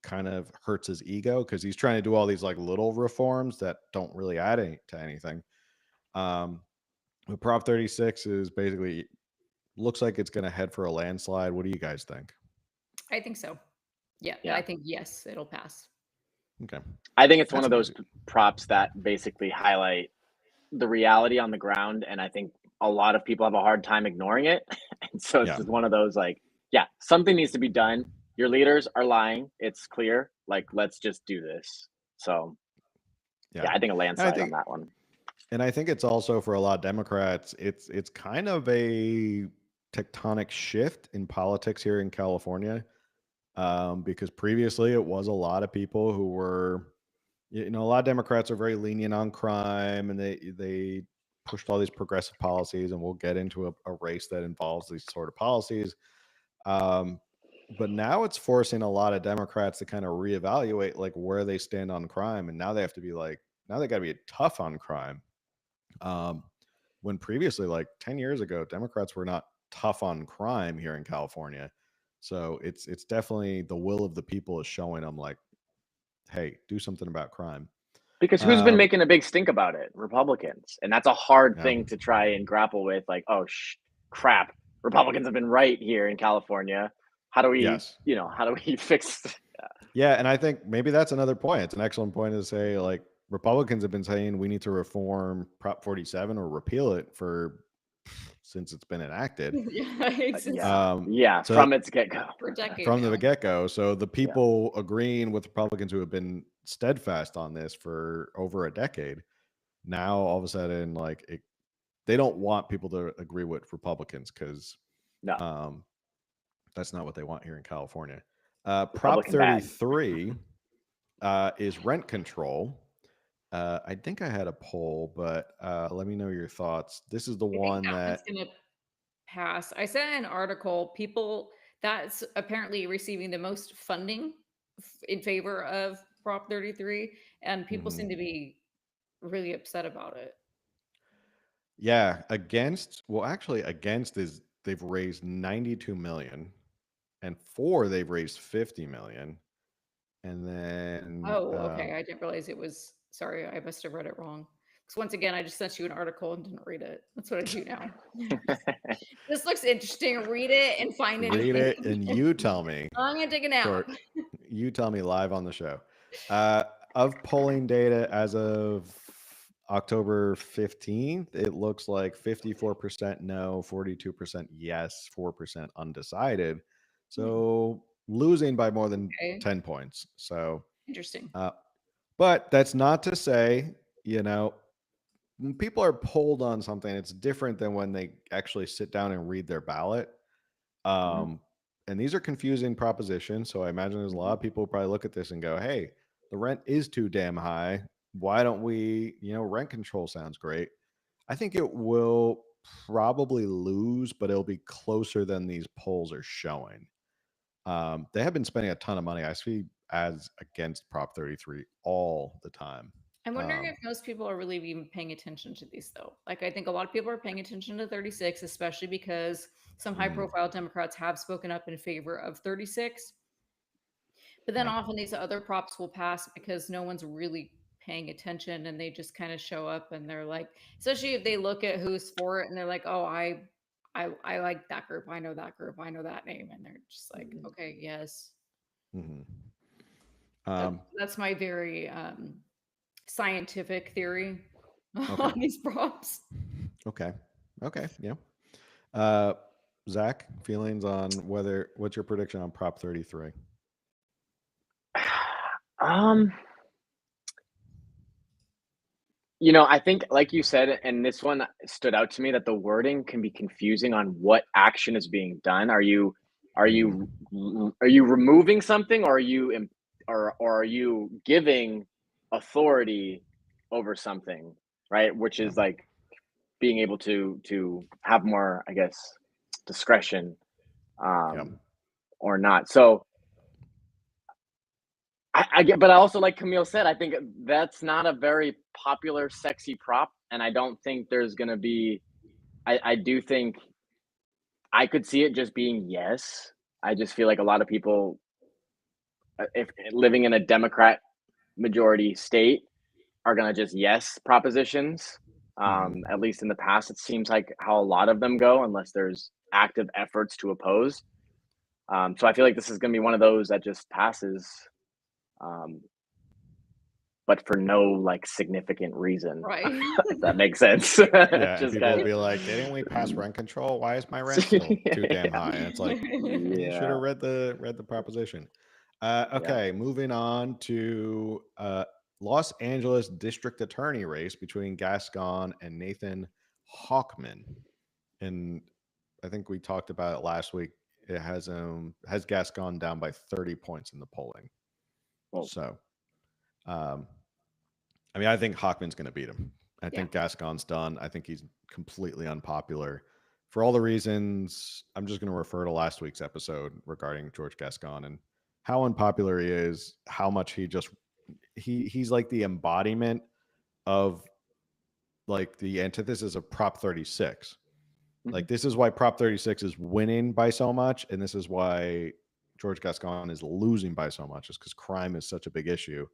kind of hurts his ego, because he's trying to do all these like little reforms that don't really add to anything. But Prop 36 is basically, looks like it's going to head for a landslide. What do you guys think? I think so. Yeah, I think yes, it'll pass. Okay. I think it's one of those props that basically highlight the reality on the ground, and I think a lot of people have a hard time ignoring it. And so it's just one of those, like, yeah, something needs to be done. Your leaders are lying. It's clear. Like, let's just do this. So yeah, I think a landslide on that one. And I think it's also, for a lot of Democrats, it's kind of a tectonic shift in politics here in California, because previously it was a lot of people who were, you know, a lot of Democrats are very lenient on crime, and they pushed all these progressive policies, and we'll get into a race that involves these sort of policies. But now it's forcing a lot of Democrats to kind of reevaluate like where they stand on crime, and now they have to be like, now they got to be tough on crime. When previously, like 10 years ago, Democrats were not tough on crime here in California. So it's definitely the will of the people is showing them like, hey, do something about crime. Because who's been making a big stink about it? Republicans. And that's a hard thing to try and grapple with. Like, oh, crap. Republicans have been right here in California. How do we, you know, how do we fix? Yeah. And I think maybe that's another point. It's an excellent point to say, like, Republicans have been saying we need to reform Prop 47 or repeal it since it's been enacted. So from its get-go. From the get-go. So the people agreeing with Republicans who have been steadfast on this for over a decade, now all of a sudden, like, they don't want people to agree with Republicans, because that's not what they want here in California. Prop 33 is rent control. I think I had a poll, but let me know your thoughts. This is the one that's going to pass. I said in an article, that's apparently receiving the most funding in favor of Prop 33, and people seem to be really upset about it. Yeah, against is they've raised 92 million, and for they've raised 50 million. And then Oh, okay. I didn't realize it was. Sorry, I must have read it wrong. Because once again, I just sent you an article and didn't read it. That's what I do now. This looks interesting. Read it and find read anything. it and you tell me. I'm gonna take a nap. Short. You tell me live on the show. Of polling data as of October 15th, it looks like 54% no, 42% yes, 4% undecided. So losing by more than Okay. 10 points. So Interesting. but that's not to say, when people are polled on something, it's different than when they actually sit down and read their ballot. And these are confusing propositions. So I imagine there's a lot of people who probably look at this and go, hey, the rent is too damn high. Why don't we, rent control sounds great. I think it will probably lose, but it'll be closer than these polls are showing. They have been spending a ton of money. I see ads against Prop 33 all the time. I'm wondering if most people are really even paying attention to these, though. Like, I think a lot of people are paying attention to 36, especially because some high-profile Democrats have spoken up in favor of 36. But then Yeah. often these other props will pass because no one's really paying attention, and they just kind of show up, and they're like, especially if they look at who's for it, and they're like, oh, I like that group. I know that group. I know that name, and they're just like, okay, yes. Mhm. That's my very scientific theory Okay. on these props. Okay. Yeah. Zach, feelings on what's your prediction on Prop 33? I think, like you said, and this one stood out to me, that the wording can be confusing on what action is being done. Are you removing something, or are you giving authority over something, right? Which is like being able to have more, I guess, discretion, or not. So I get, but I also, like Camille said, I think that's not a very popular, sexy prop, and I don't think there's gonna be. I do think I could see it just being yes. I just feel like a lot of people, if living in a Democrat majority state, are gonna just yes propositions. At least in the past, it seems like how a lot of them go, unless there's active efforts to oppose. So I feel like this is gonna be one of those that just passes. But for no like significant reason, Right. if that makes sense. Yeah, Just people will kinda, be like, "Didn't we pass rent control? Why is my rent still too damn high?" And it's like, you should have read the proposition. Okay, moving on to Los Angeles District Attorney race between Gascon and Nathan Hawkman, and I think we talked about it last week. It has Gascon down by 30 points in the polling. Whoa. So, I think Hawkman's going to beat him. I think Gascon's done. I think he's completely unpopular for all the reasons. I'm just going to refer to last week's episode regarding George Gascon and how unpopular he is, how much he's like the embodiment of like the antithesis of Prop 36. Like, this is why Prop 36 is winning by so much, and this is why George Gascon is losing by so much, is because crime is such a big issue,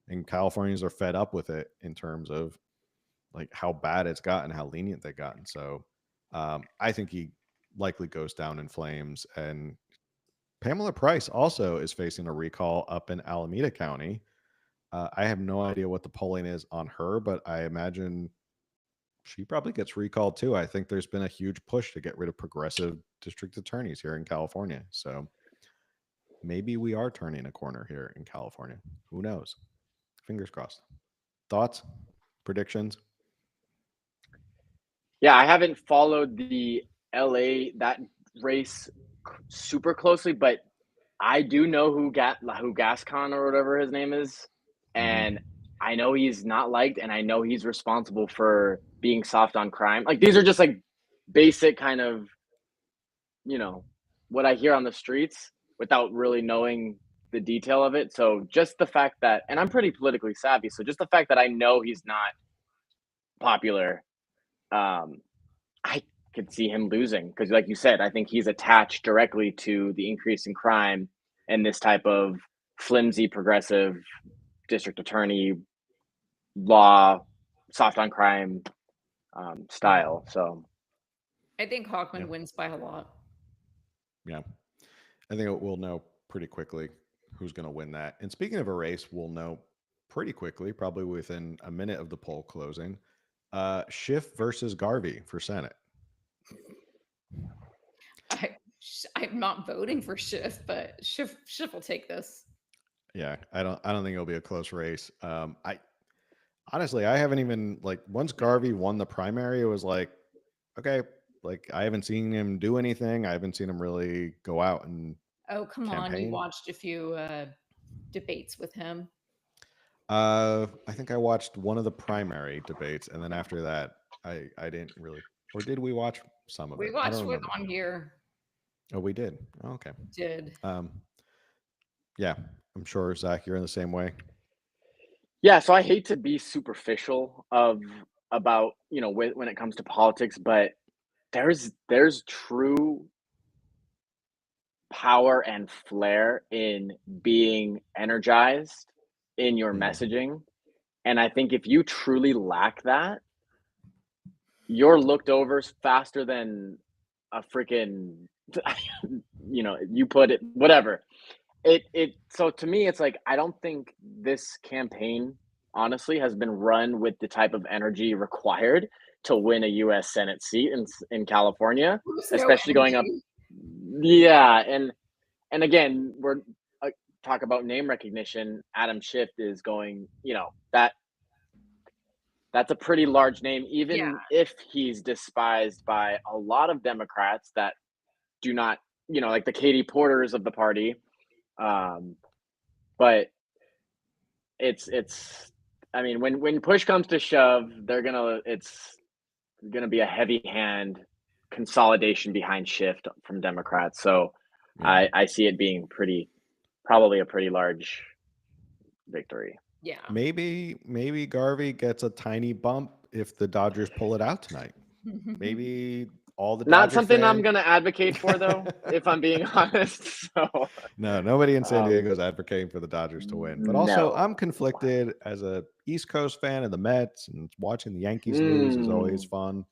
and Californians are fed up with it in terms of like how bad it's gotten, how lenient they've gotten. So I think he likely goes down in flames. And Pamela Price also is facing a recall up in Alameda County. I have no idea what the polling is on her, but I imagine she probably gets recalled too. I think there's been a huge push to get rid of progressive district attorneys here in California. So maybe we are turning a corner here in California. Who knows? Fingers crossed. Thoughts? Predictions? Yeah, I haven't followed the that race super closely, but I do know who Gascon or whatever his name is, and I know he's not liked, and I know he's responsible for being soft on crime. Like, these are just like basic kind of, what I hear on the streets without really knowing the detail of it. So just the fact that, and I'm pretty politically savvy, so just the fact that I know he's not popular, I could see him losing because, like you said, I think he's attached directly to the increase in crime and this type of flimsy progressive district attorney law, soft on crime style. So I think Hawkman wins by a lot. Yeah. I think we'll know pretty quickly who's going to win that. And speaking of a race, we'll know pretty quickly, probably within a minute of the poll closing. Schiff versus Garvey for Senate. I'm not voting for Schiff, but Schiff will take this. Yeah, I don't think it'll be a close race. I honestly, I haven't even once Garvey won the primary, it was like, okay, like I haven't seen him do anything. I haven't seen him really go out and come on, you watched a few debates with him. I think I watched one of the primary debates, and then after that, I didn't really. Or did we watch some of it? We watched it on here. Oh, we did. Oh, okay. Did. Yeah, I'm sure Zach, you're in the same way. Yeah, so I hate to be superficial about when it comes to politics, but there's true power and flair in being energized in your messaging. And I think if you truly lack that, you're looked over faster than a freaking, you put it, whatever. So to me, it's like, I don't think this campaign, honestly, has been run with the type of energy required to win a U.S. Senate seat in California, especially going up. Yeah. And again, we're talk about name recognition. Adam Schiff is going, that's a pretty large name, even if he's despised by a lot of Democrats that do not, like the Katie Porters of the party. But it's I mean, when push comes to shove, it's gonna be a heavy hand consolidation behind Schiff from Democrats. So I see it being probably a pretty large victory. Yeah. Maybe Garvey gets a tiny bump if the Dodgers pull it out tonight. Maybe all the not Dodger something fans... I'm gonna advocate for, though, if I'm being honest. So no, nobody in San Diego is advocating for the Dodgers to win. But also, I'm conflicted as a East Coast fan of the Mets, and watching the Yankees lose is always fun.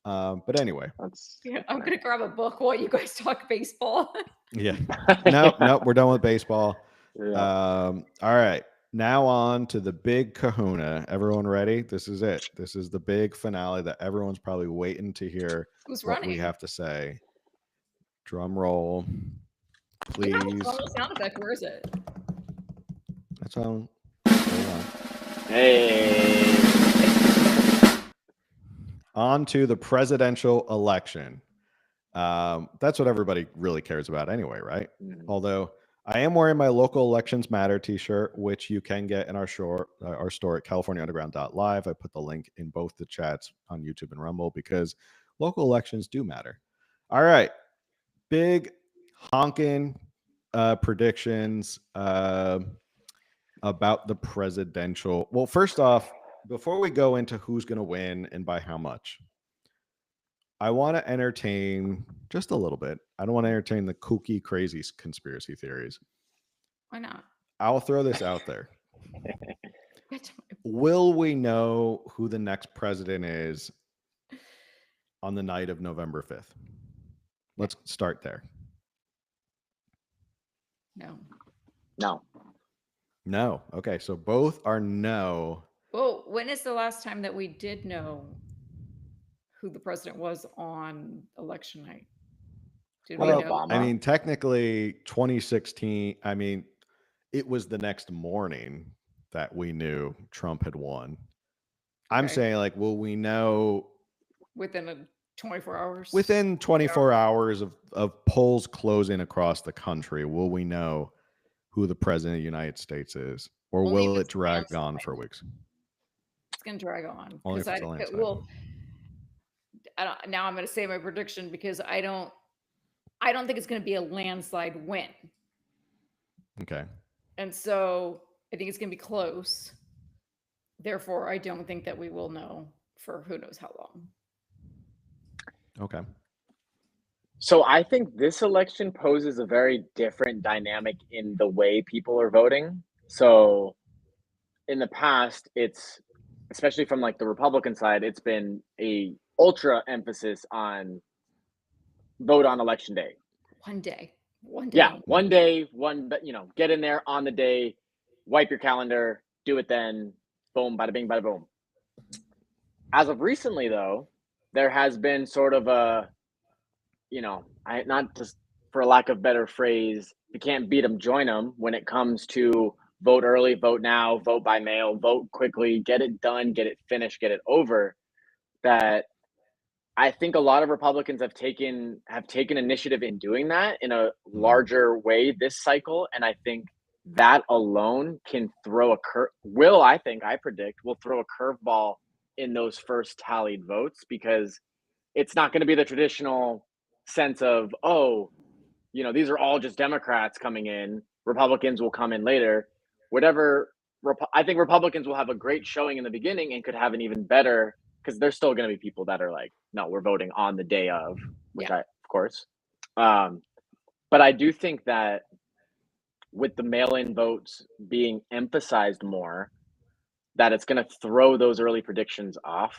But anyway, I'm gonna grab a book while you guys talk baseball. Yeah. No, we're done with baseball. All right. Now on to the big kahuna. Everyone ready? This is it. This is the big finale that everyone's probably waiting to hear what we have to say. Drum roll, please. Sound effect. Where is it? That's on. Hey. On to the presidential election. That's what everybody really cares about anyway, right? Although I am wearing my Local Elections Matter t-shirt, which you can get in our store at californiaunderground.live. I put the link in both the chats on YouTube and Rumble because local elections do matter. All right. Big honking predictions about the presidential. Well, first off, before we go into who's going to win and by how much, I want to entertain just a little bit. I don't want to entertain the kooky, crazy conspiracy theories. Why not? I'll throw this out there. Will we know who the next president is on the night of November 5th? Let's start there. No. Okay, so both are no. Well, when is the last time that we did know who the president was on election night? Did we know? Obama. I mean, technically 2016, I mean, it was the next morning that we knew Trump had won. I'm saying, will we know within 24 hours? Within 24 hours of polls closing across the country, will we know who the president of the United States is? Or will it drag on for weeks? It's going to drag on. Only if it's a landslide. Now I'm going to say my prediction because I I don't think it's going to be a landslide win. Okay. And so I think it's going to be close. Therefore, I don't think that we will know for who knows how long. Okay. So I think this election poses a very different dynamic in the way people are voting. So in the past, it's especially from like the Republican side, it's been a ultra emphasis on vote on election day. One day. Yeah, one day, get in there on the day, wipe your calendar, do it then, boom, bada bing, bada boom. As of recently, though, there has been sort of a, not just for lack of better phrase, you can't beat them, join them when it comes to vote early, vote now, vote by mail, vote quickly, get it done, get it finished, get it over. That I think a lot of Republicans have taken initiative in doing that in a larger way this cycle, and I think that alone can throw I predict will throw a curveball in those first tallied votes, because it's not going to be the traditional sense of, these are all just Democrats coming in, Republicans will come in later. I think Republicans will have a great showing in the beginning and could have an even better, because there's still going to be people that are like, no, we're voting on the day of, which of course. But I do think that with the mail-in votes being emphasized more, that it's going to throw those early predictions off.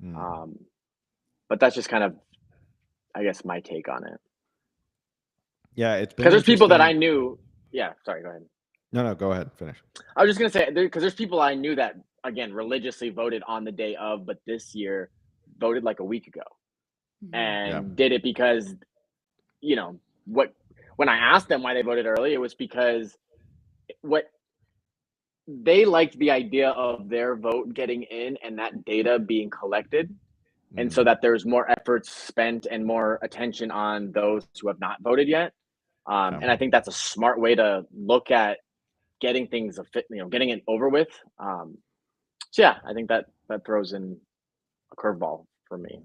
But that's just kind of, I guess, my take on it. Yeah, it's been because there's people that I knew. Yeah, sorry, go ahead. No, go ahead, finish. I was just going to say, because there's people I knew that, again, religiously voted on the day of, but this year voted like a week ago and did it because, when I asked them why they voted early, it was because what they liked the idea of their vote getting in and that data being collected. And so that there's more efforts spent and more attention on those who have not voted yet. And I think that's a smart way to look at getting things, getting it over with. So yeah, I think that throws in a curveball for me.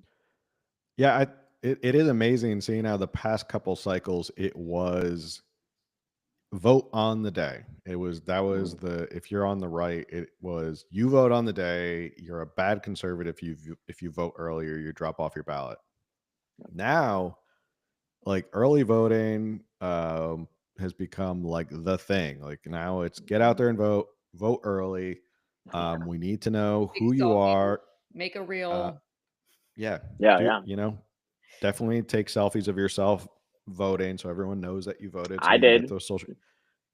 Yeah, it is amazing seeing how the past couple cycles it was vote on the day. If you're on the right, it was you vote on the day. You're a bad conservative if you vote earlier, you drop off your ballot. Now, like early voting has become like the thing. Like now it's get out there and vote early. We need to know who you are. Make a reel. Yeah. Definitely take selfies of yourself voting so everyone knows that you voted. So I did. Get those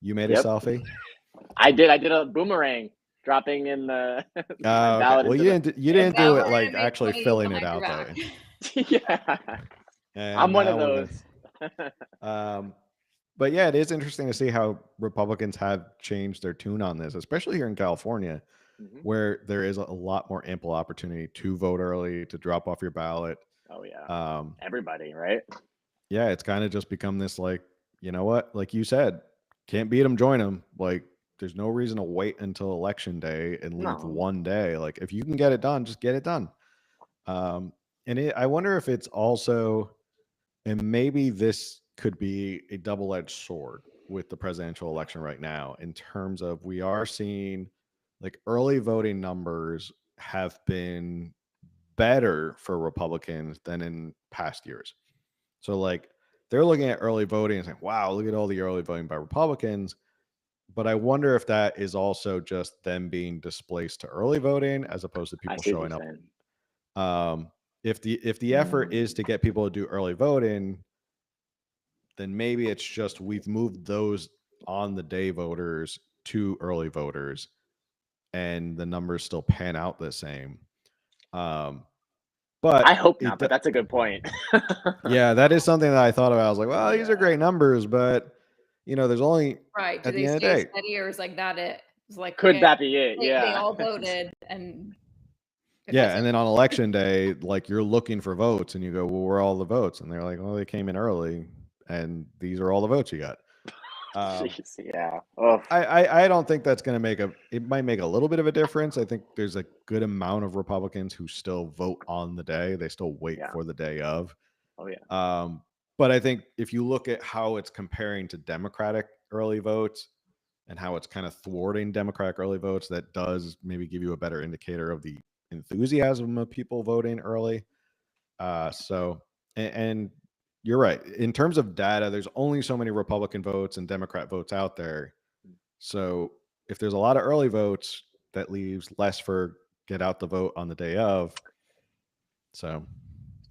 you made a selfie? I did. I did a boomerang dropping in the ballot. Well, you didn't do it like actually filling it out though. Yeah. And I'm one of those. But yeah, it is interesting to see how Republicans have changed their tune on this, especially here in California, where there is a lot more ample opportunity to vote early, to drop off your ballot. Oh yeah. Everybody, right? Yeah, it's kind of just become this like, you know what? Like you said, can't beat them, join them. Like there's no reason to wait until election day and leave one day. Like if you can get it done, just get it done. I wonder if it's also, and maybe this could be a double-edged sword with the presidential election right now, in terms of we are seeing like early voting numbers have been better for Republicans than in past years. So like they're looking at early voting and saying, wow, look at all the early voting by Republicans. But I wonder if that is also just them being displaced to early voting as opposed to people showing up. If the effort is to get people to do early voting, then maybe it's just we've moved those on the day voters to early voters and the numbers still pan out the same. But I hope not, but that's a good point. Yeah, that is something that I thought about. I was like, well, these are great numbers, but there's only right. Do at they the end stay of the day, steady, or is like that it? It's like could that be it? they all voted, and and then on election day, like you're looking for votes, and you go, well, where are all the votes? And they're like, well, they came in early, and these are all the votes you got. Jeez, yeah. I don't think that's going to it might make a little bit of a difference. I think there's a good amount of Republicans who still vote on the day. They still wait for the day of. Oh yeah. But I think if you look at how it's comparing to Democratic early votes and how it's kind of thwarting Democratic early votes, that does maybe give you a better indicator of the enthusiasm of people voting early. And you're right. In terms of data, there's only so many Republican votes and Democrat votes out there. So if there's a lot of early votes, that leaves less for get out the vote on the day of. So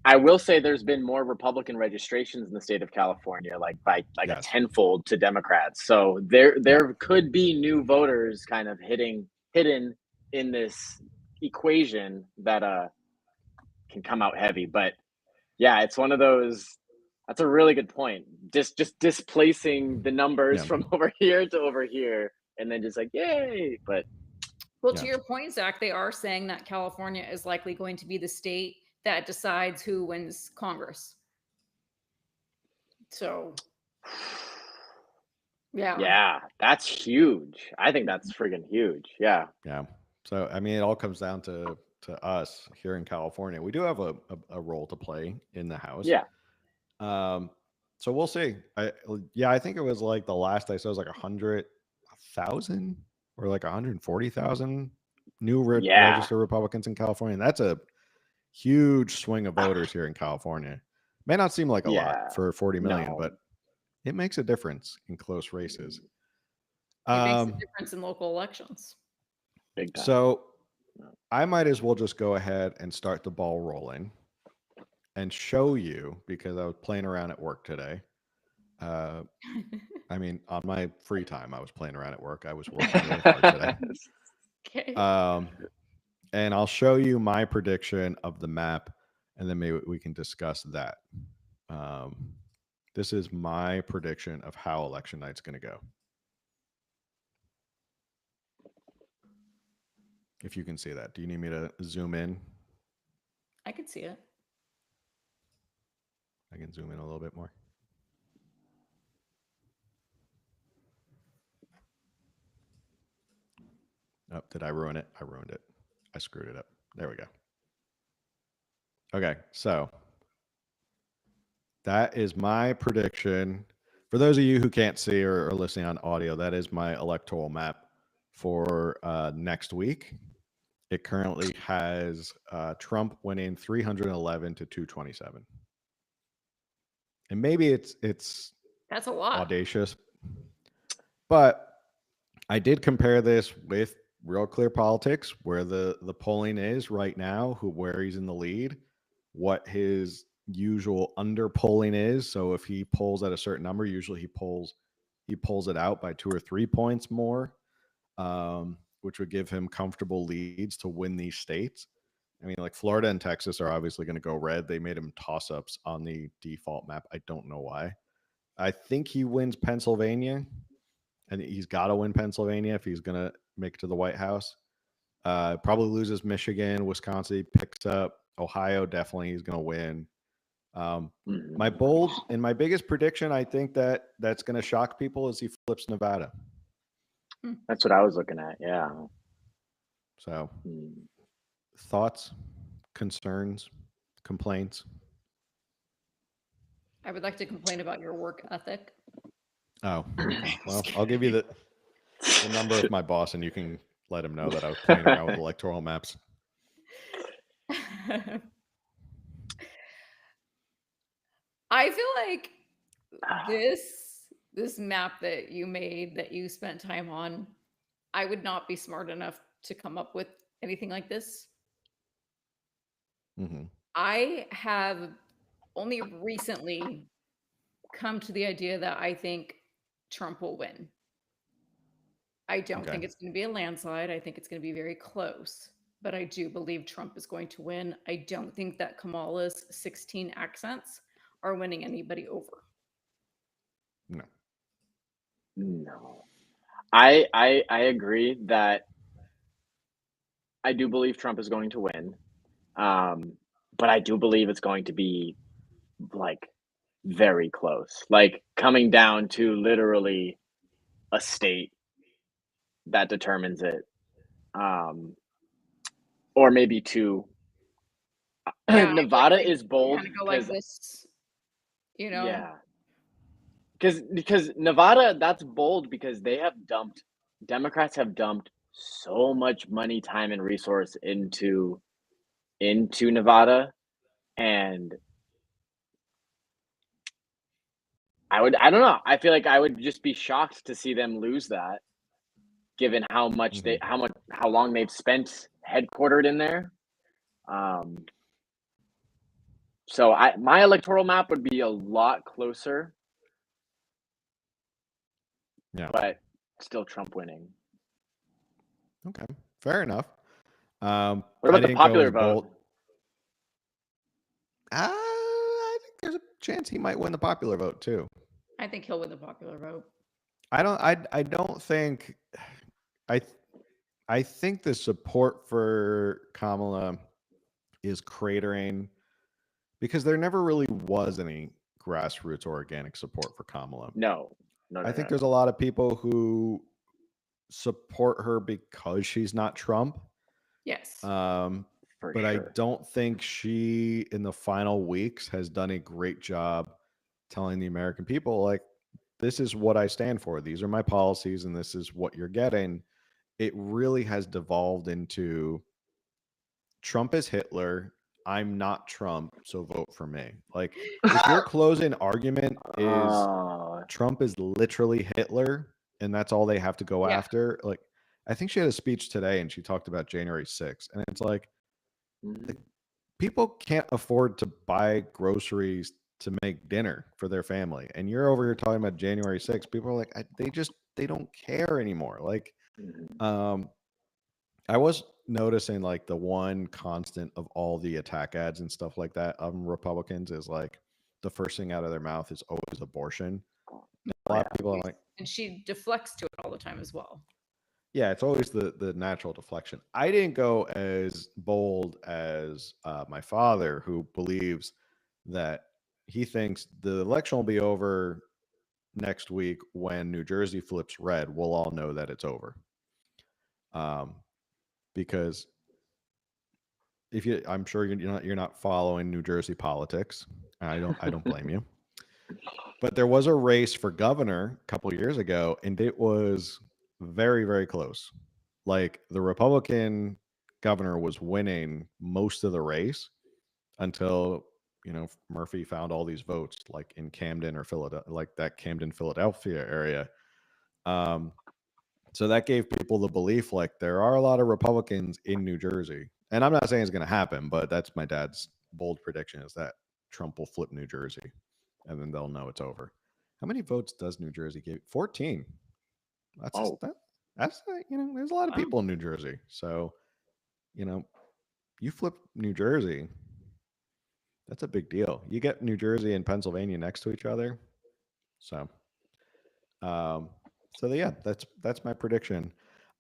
I will say there's been more Republican registrations in the state of California, like by like a yes. tenfold to Democrats. So there could be new voters kind of hidden in this equation that can come out heavy. But yeah, it's one of those. That's a really good point. Just displacing the numbers Yeah. from over here to over here, and then just like yay. But Well, Yeah. to your point, Zach, they are saying that California is likely going to be the state that decides who wins Congress. So, yeah, that's huge. I think that's friggin' huge. Yeah. Yeah. So I mean, it all comes down to us here in California. We do have a role to play in the House. Yeah. So we'll see. I think it was like the last I saw was like 100,000 or like 140,000 new registered Republicans in California. And that's a huge swing of voters here in California. May not seem like a lot for 40 million, but it makes a difference in close races. it makes a difference in local elections. Big time. So I might as well just go ahead and start the ball rolling and show you, because I was playing around at work today. I mean, on my free time, I was playing around at work. I was working really hard today. Okay. And I'll show you my prediction of the map, and then maybe we can discuss that. This is my prediction of how election night's going to go. If you can see that. Do you need me to zoom in? I could see it. I can zoom in a little bit more. Oh, did I ruin it? I ruined it. I screwed it up. There we go. Okay, so that is my prediction. For those of you who can't see or are listening on audio, that is my electoral map for next week. It currently has Trump winning 311 to 227. And maybe it's That's a lot. audacious, but I did compare this with Real Clear Politics, where the polling is right now, where he's in the lead, what his usual under polling is. So if he polls at a certain number, usually he pulls it out by 2 or 3 points more, which would give him comfortable leads to win these states. I mean, like Florida and Texas are obviously going to go red. They made him toss-ups on the default map. I don't know why. I think he wins Pennsylvania, and he's got to win Pennsylvania if he's going to make it to the White House. Probably loses Michigan, Wisconsin, he picks up Ohio. Definitely, he's going to win. My bold and my biggest prediction, I think that's going to shock people, is he flips Nevada. That's what I was looking at. Yeah. So, thoughts, concerns, complaints? I would like to complain about your work ethic. Oh, okay. Well, I'll give you the number of my boss, and you can let him know that I was playing around with electoral maps. I feel like this map that you made, that you spent time on, I would not be smart enough to come up with anything like this. Mm-hmm. I have only recently come to the idea that I think Trump will win. I don't think it's going to be a landslide. I think it's going to be very close, but I do believe Trump is going to win. I don't think that Kamala's 16 accents are winning anybody over. No. I agree that I do believe Trump is going to win. But I do believe it's going to be like very close, like coming down to literally a state that determines it. Or maybe two. Yeah, Nevada like, is bold kind of go like this. You know? Yeah. Because Nevada, that's bold because Democrats have dumped so much money, time, and resource into Nevada, and I don't know. I feel like I would just be shocked to see them lose that, given how long they've spent headquartered in there. So my electoral map would be a lot closer, Yeah. but still Trump winning. Okay. Fair enough. What I about the didn't go popular as vote? bold. I think there's a chance he might win the popular vote too. I think he'll win the popular vote. I don't think I think the support for Kamala is cratering because there never really was any grassroots or organic support for Kamala. No. I think there's a lot of people who support her because she's not Trump. Yes. For But I sure. don't think she, in the final weeks, has done a great job telling the American people, like, this is what I stand for. These are my policies, and this is what you're getting. It really has devolved into Trump is Hitler. I'm not Trump, so vote for me. Like, if your closing argument is Trump is literally Hitler, and that's all they have to go Yeah. after, like, I think she had a speech today, and she talked about January 6th, and it's like, people can't afford to buy groceries to make dinner for their family, and you're over here talking about January 6th. People are like, they don't care anymore. Like, I was noticing like the one constant of all the attack ads and stuff like that of Republicans is like the first thing out of their mouth is always abortion. A lot of people are like, And she deflects to it all the time as well. yeah, it's always the natural deflection. I didn't go as bold as my father, who believes that he thinks the election will be over next week when New Jersey flips red. We'll all know that it's over. Because I'm sure you're not following New Jersey politics. I don't blame you. But there was a race for governor a couple years ago, and it was very, very close. Like, the Republican governor was winning most of the race until Murphy found all these votes, like in Camden or Philadelphia, like that Camden, Philadelphia area. So that gave people the belief, like, there are a lot of Republicans in New Jersey, and I'm not saying it's going to happen, but that's my dad's bold prediction: is that Trump will flip New Jersey, and then they'll know it's over. How many votes does New Jersey give? 14. That's there's a lot of people in New Jersey. So, you flip New Jersey, that's a big deal. You get New Jersey and Pennsylvania next to each other. So, yeah, that's my prediction.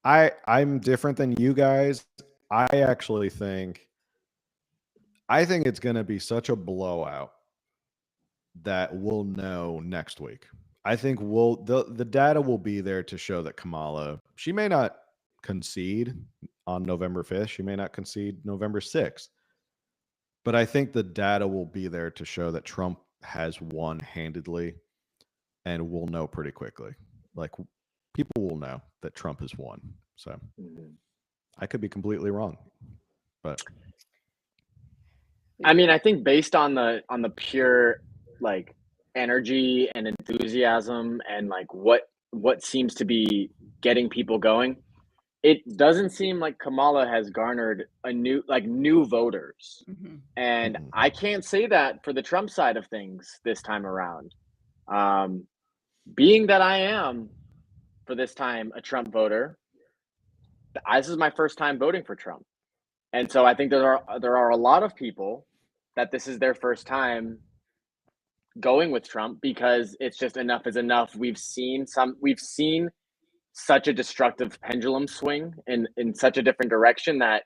I'm different than you guys. I actually think it's going to be such a blowout that we'll know next week. I think the data will be there to show that Kamala, she may not concede on November 5th. She may not concede November 6th. But I think the data will be there to show that Trump has won handedly, and we'll know pretty quickly. Like, people will know that Trump has won. So I could be completely wrong, but I mean, I think based on the pure like energy and enthusiasm and like what seems to be getting people going, it doesn't seem like Kamala has garnered a new voters. And I can't say that for the Trump side of things this time around. Being that I am for this time a Trump voter, this is my first time voting for Trump. And so I think there are a lot of people that this is their first time going with Trump because it's just enough is enough. We've seen such a destructive pendulum swing in such a different direction that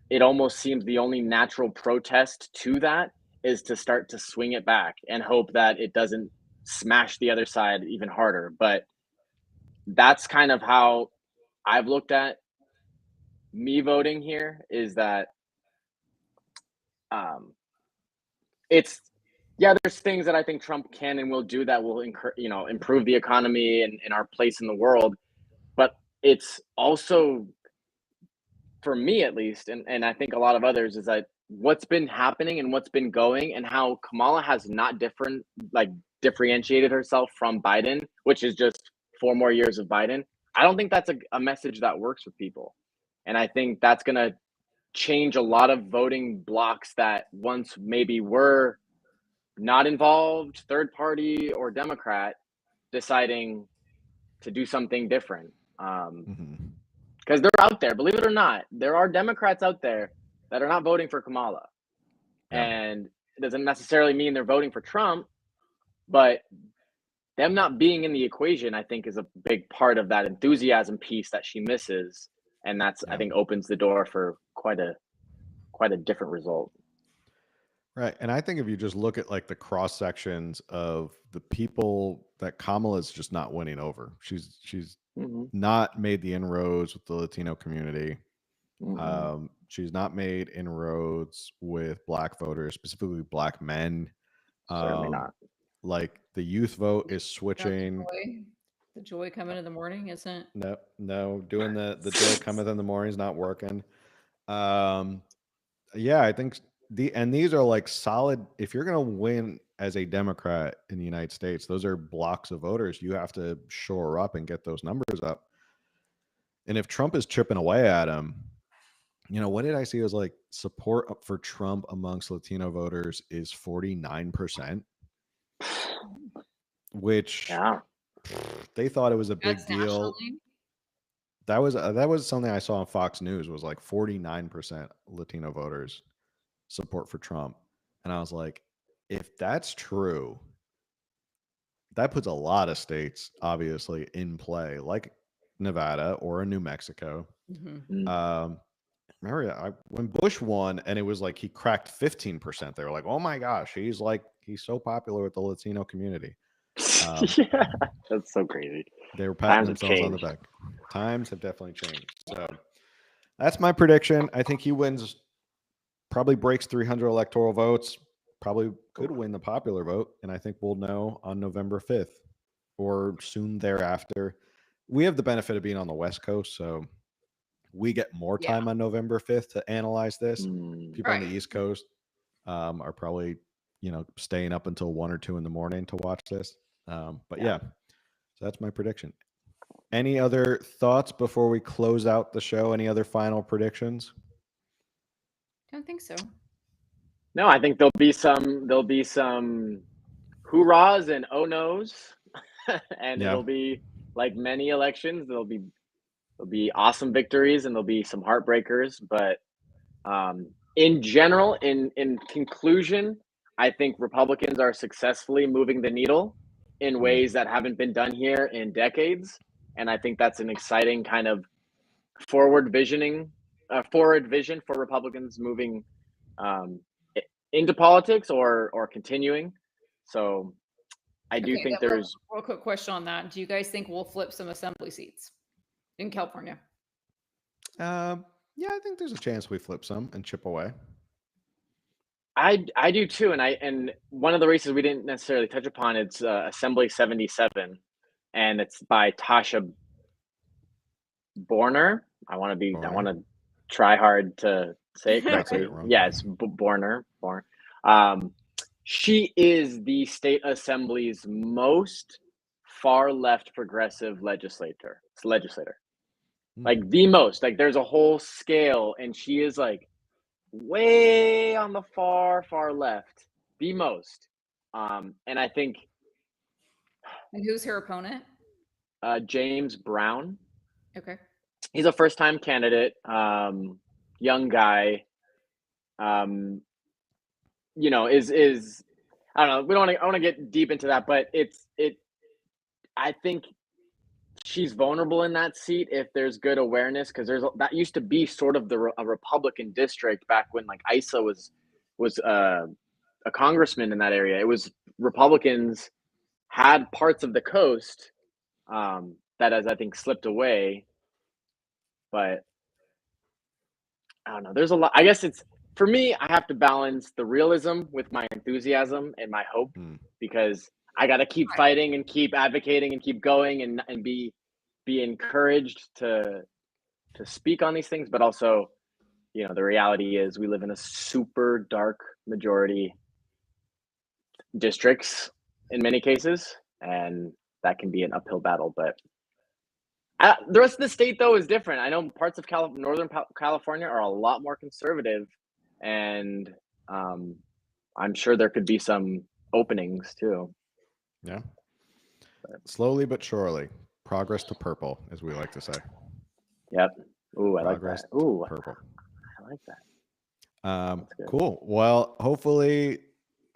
it almost seems the only natural protest to that is to start to swing it back and hope that it doesn't smash the other side even harder. But that's kind of how I've looked at me voting here, is that it's yeah, there's things that I think Trump can and will do that will improve the economy and our place in the world. But it's also, for me at least, and I think a lot of others, is that what's been happening and what's been going, and how Kamala has not differentiated herself from Biden, which is just 4 more years of Biden. I don't think that's a message that works with people. And I think that's going to change a lot of voting blocks that once maybe were not involved, third party or Democrat, deciding to do something different. Because they're out there, believe it or not, there are Democrats out there that are not voting for Kamala. Yeah. And it doesn't necessarily mean they're voting for Trump, but them not being in the equation, I think, is a big part of that enthusiasm piece that she misses. And that's, I think, opens the door for quite a different result. Right. And I think if you just look at like the cross sections of the people that Kamala's just not winning over, she's not made the inroads with the Latino community. She's not made inroads with Black voters, specifically Black men. Certainly not. Like the youth vote is switching. The joy coming in the morning isn't. No, doing the joy cometh in the morning is not working. Yeah, I think these are like solid. If you're going to win as a Democrat in the United States, those are blocks of voters. You have to shore up and get those numbers up. And if Trump is chipping away at them, what did I see? It was like support for Trump amongst Latino voters is 49%, which they thought it was a big deal. Nationally? That was something I saw on Fox News, was like 49% Latino voters support for Trump. And I was like, if that's true, that puts a lot of states obviously in play, like Nevada or New Mexico. Remember when Bush won and it was like he cracked 15%, they were like, oh my gosh, he's so popular with the Latino community. Yeah, that's so crazy. They were patting themselves on the back. Times have definitely changed. So that's my prediction. I think he wins, probably breaks 300 electoral votes, probably could win the popular vote. And I think we'll know on November 5th or soon thereafter. We have the benefit of being on the West Coast, so we get more time on November 5th to analyze this. People on the East Coast are probably, staying up until 1 or 2 in the morning to watch this. But yeah, so that's my prediction. Any other thoughts before we close out the show? Any other final predictions? Don't think so. No, I think there'll be some hoorahs and oh no's, and it'll be like many elections. There'll be awesome victories and there'll be some heartbreakers. But in general, in conclusion, I think Republicans are successfully moving the needle in ways that haven't been done here in decades. And I think that's an exciting kind of forward vision for Republicans moving into politics or continuing. So I do think there's real quick question on that. Do you guys think we'll flip some assembly seats in California? Yeah, I think there's a chance we flip some and chip away. I do too, and one of the races we didn't necessarily touch upon, it's Assembly 77, and it's by Tasha Borner. I want to try hard to say it correctly. Yeah, it's Borner. She is the state assembly's most far left progressive legislator. Like the most. Like there's a whole scale, and she is like way on the far left, the most. And I think. And who's her opponent? James Brown. Okay. He's a first-time candidate, young guy. Is I don't know. I want to get deep into that, but I think she's vulnerable in that seat if there's good awareness, because that used to be sort of a Republican district back when like Isa was a congressman in that area. It was Republicans had parts of the coast that has, I think, slipped away. But I don't know. There's a lot. I guess for me, I have to balance the realism with my enthusiasm and my hope, because I got to keep fighting and keep advocating and keep going and be encouraged to speak on these things. But also, you know, the reality is we live in a super dark majority districts in many cases, and that can be an uphill battle. But the rest of the state, though, is different. I know parts of Northern California are a lot more conservative, and I'm sure there could be some openings too. Yeah. Slowly but surely, progress to purple, as we like to say. Yep. Ooh, I Progress like that. Ooh, purple. I like that. Cool. Well, hopefully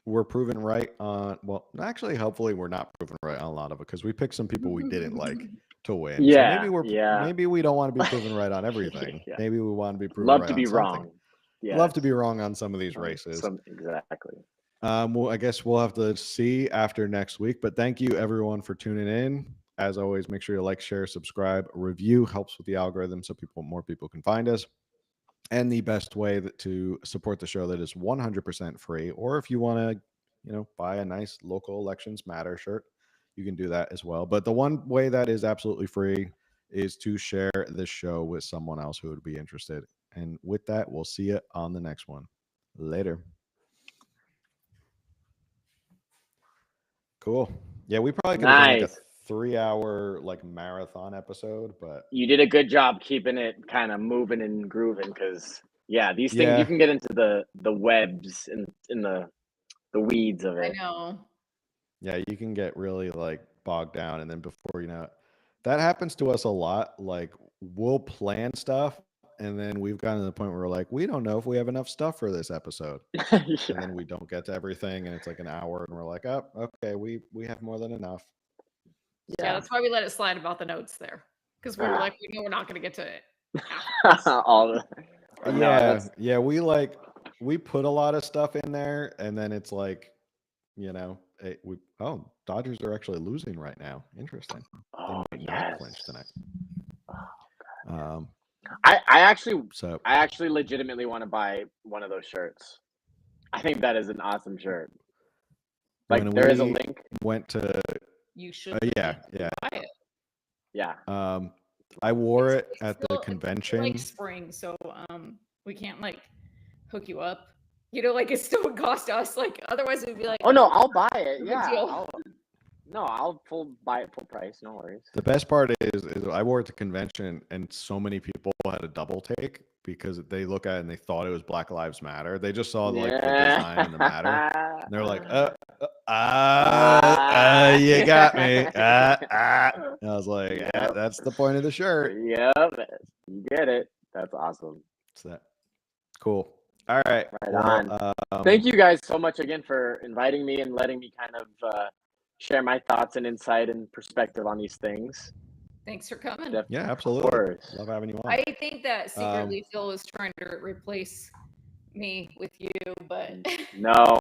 we're proven right on. Well, actually, hopefully we're not proven right on a lot of it, because we picked some people we didn't like to win. Yeah. So maybe we don't want to be proven right on everything. Yeah. Maybe we want to be proven Love right to be on something. wrong. Yeah. Love to be wrong on some of these races. Exactly. Well, I guess we'll have to see after next week. But thank you everyone for tuning in. As always, make sure you like, share, subscribe, review. Helps with the algorithm so more people can find us. And the best way to support the show that is 100% free, or if you want to, buy a nice local Elections Matter shirt, you can do that as well. But the one way that is absolutely free is to share this show with someone else who would be interested. And with that, we'll see you on the next one. Later. Cool. Yeah, we probably could have done like a 3-hour marathon episode, but you did a good job keeping it kind of moving and grooving, because these things you can get into the webs and in the weeds of it. I know. Yeah, you can get really bogged down, and then before you know it, that happens to us a lot. We'll plan stuff, and then we've gotten to the point where we're like, we don't know if we have enough stuff for this episode. And then we don't get to everything, and it's like an hour, and we're like, oh, okay, we have more than enough. Yeah, that's why we let it slide about the notes there, because we were like, we know we're not going to get to it. We put a lot of stuff in there, and then it's like, Dodgers are actually losing right now. Interesting. They might not clinch tonight. I actually legitimately want to buy one of those shirts. I think that is an awesome shirt. There is a link. You should. Buy it. Yeah. I wore it at the convention. It's spring, so we can't hook you up. It still would cost us. Otherwise it would be like. Oh no, I'll buy it. Yeah. I'll buy it full price. No worries. The best part is I wore it at the convention, and so many people had a double take because they look at it and they thought it was Black Lives Matter. They just saw the design and the matter, and they're like, you got me. And I was like, yeah, that's the point of the shirt. Yep, you get it. That's awesome. Cool. All right. On. Thank you guys so much again for inviting me and letting me kind of share my thoughts and insight and perspective on these things. Thanks for coming. Yeah, absolutely. Love having you on. I think that secretly Phil was trying to replace me with you, but no,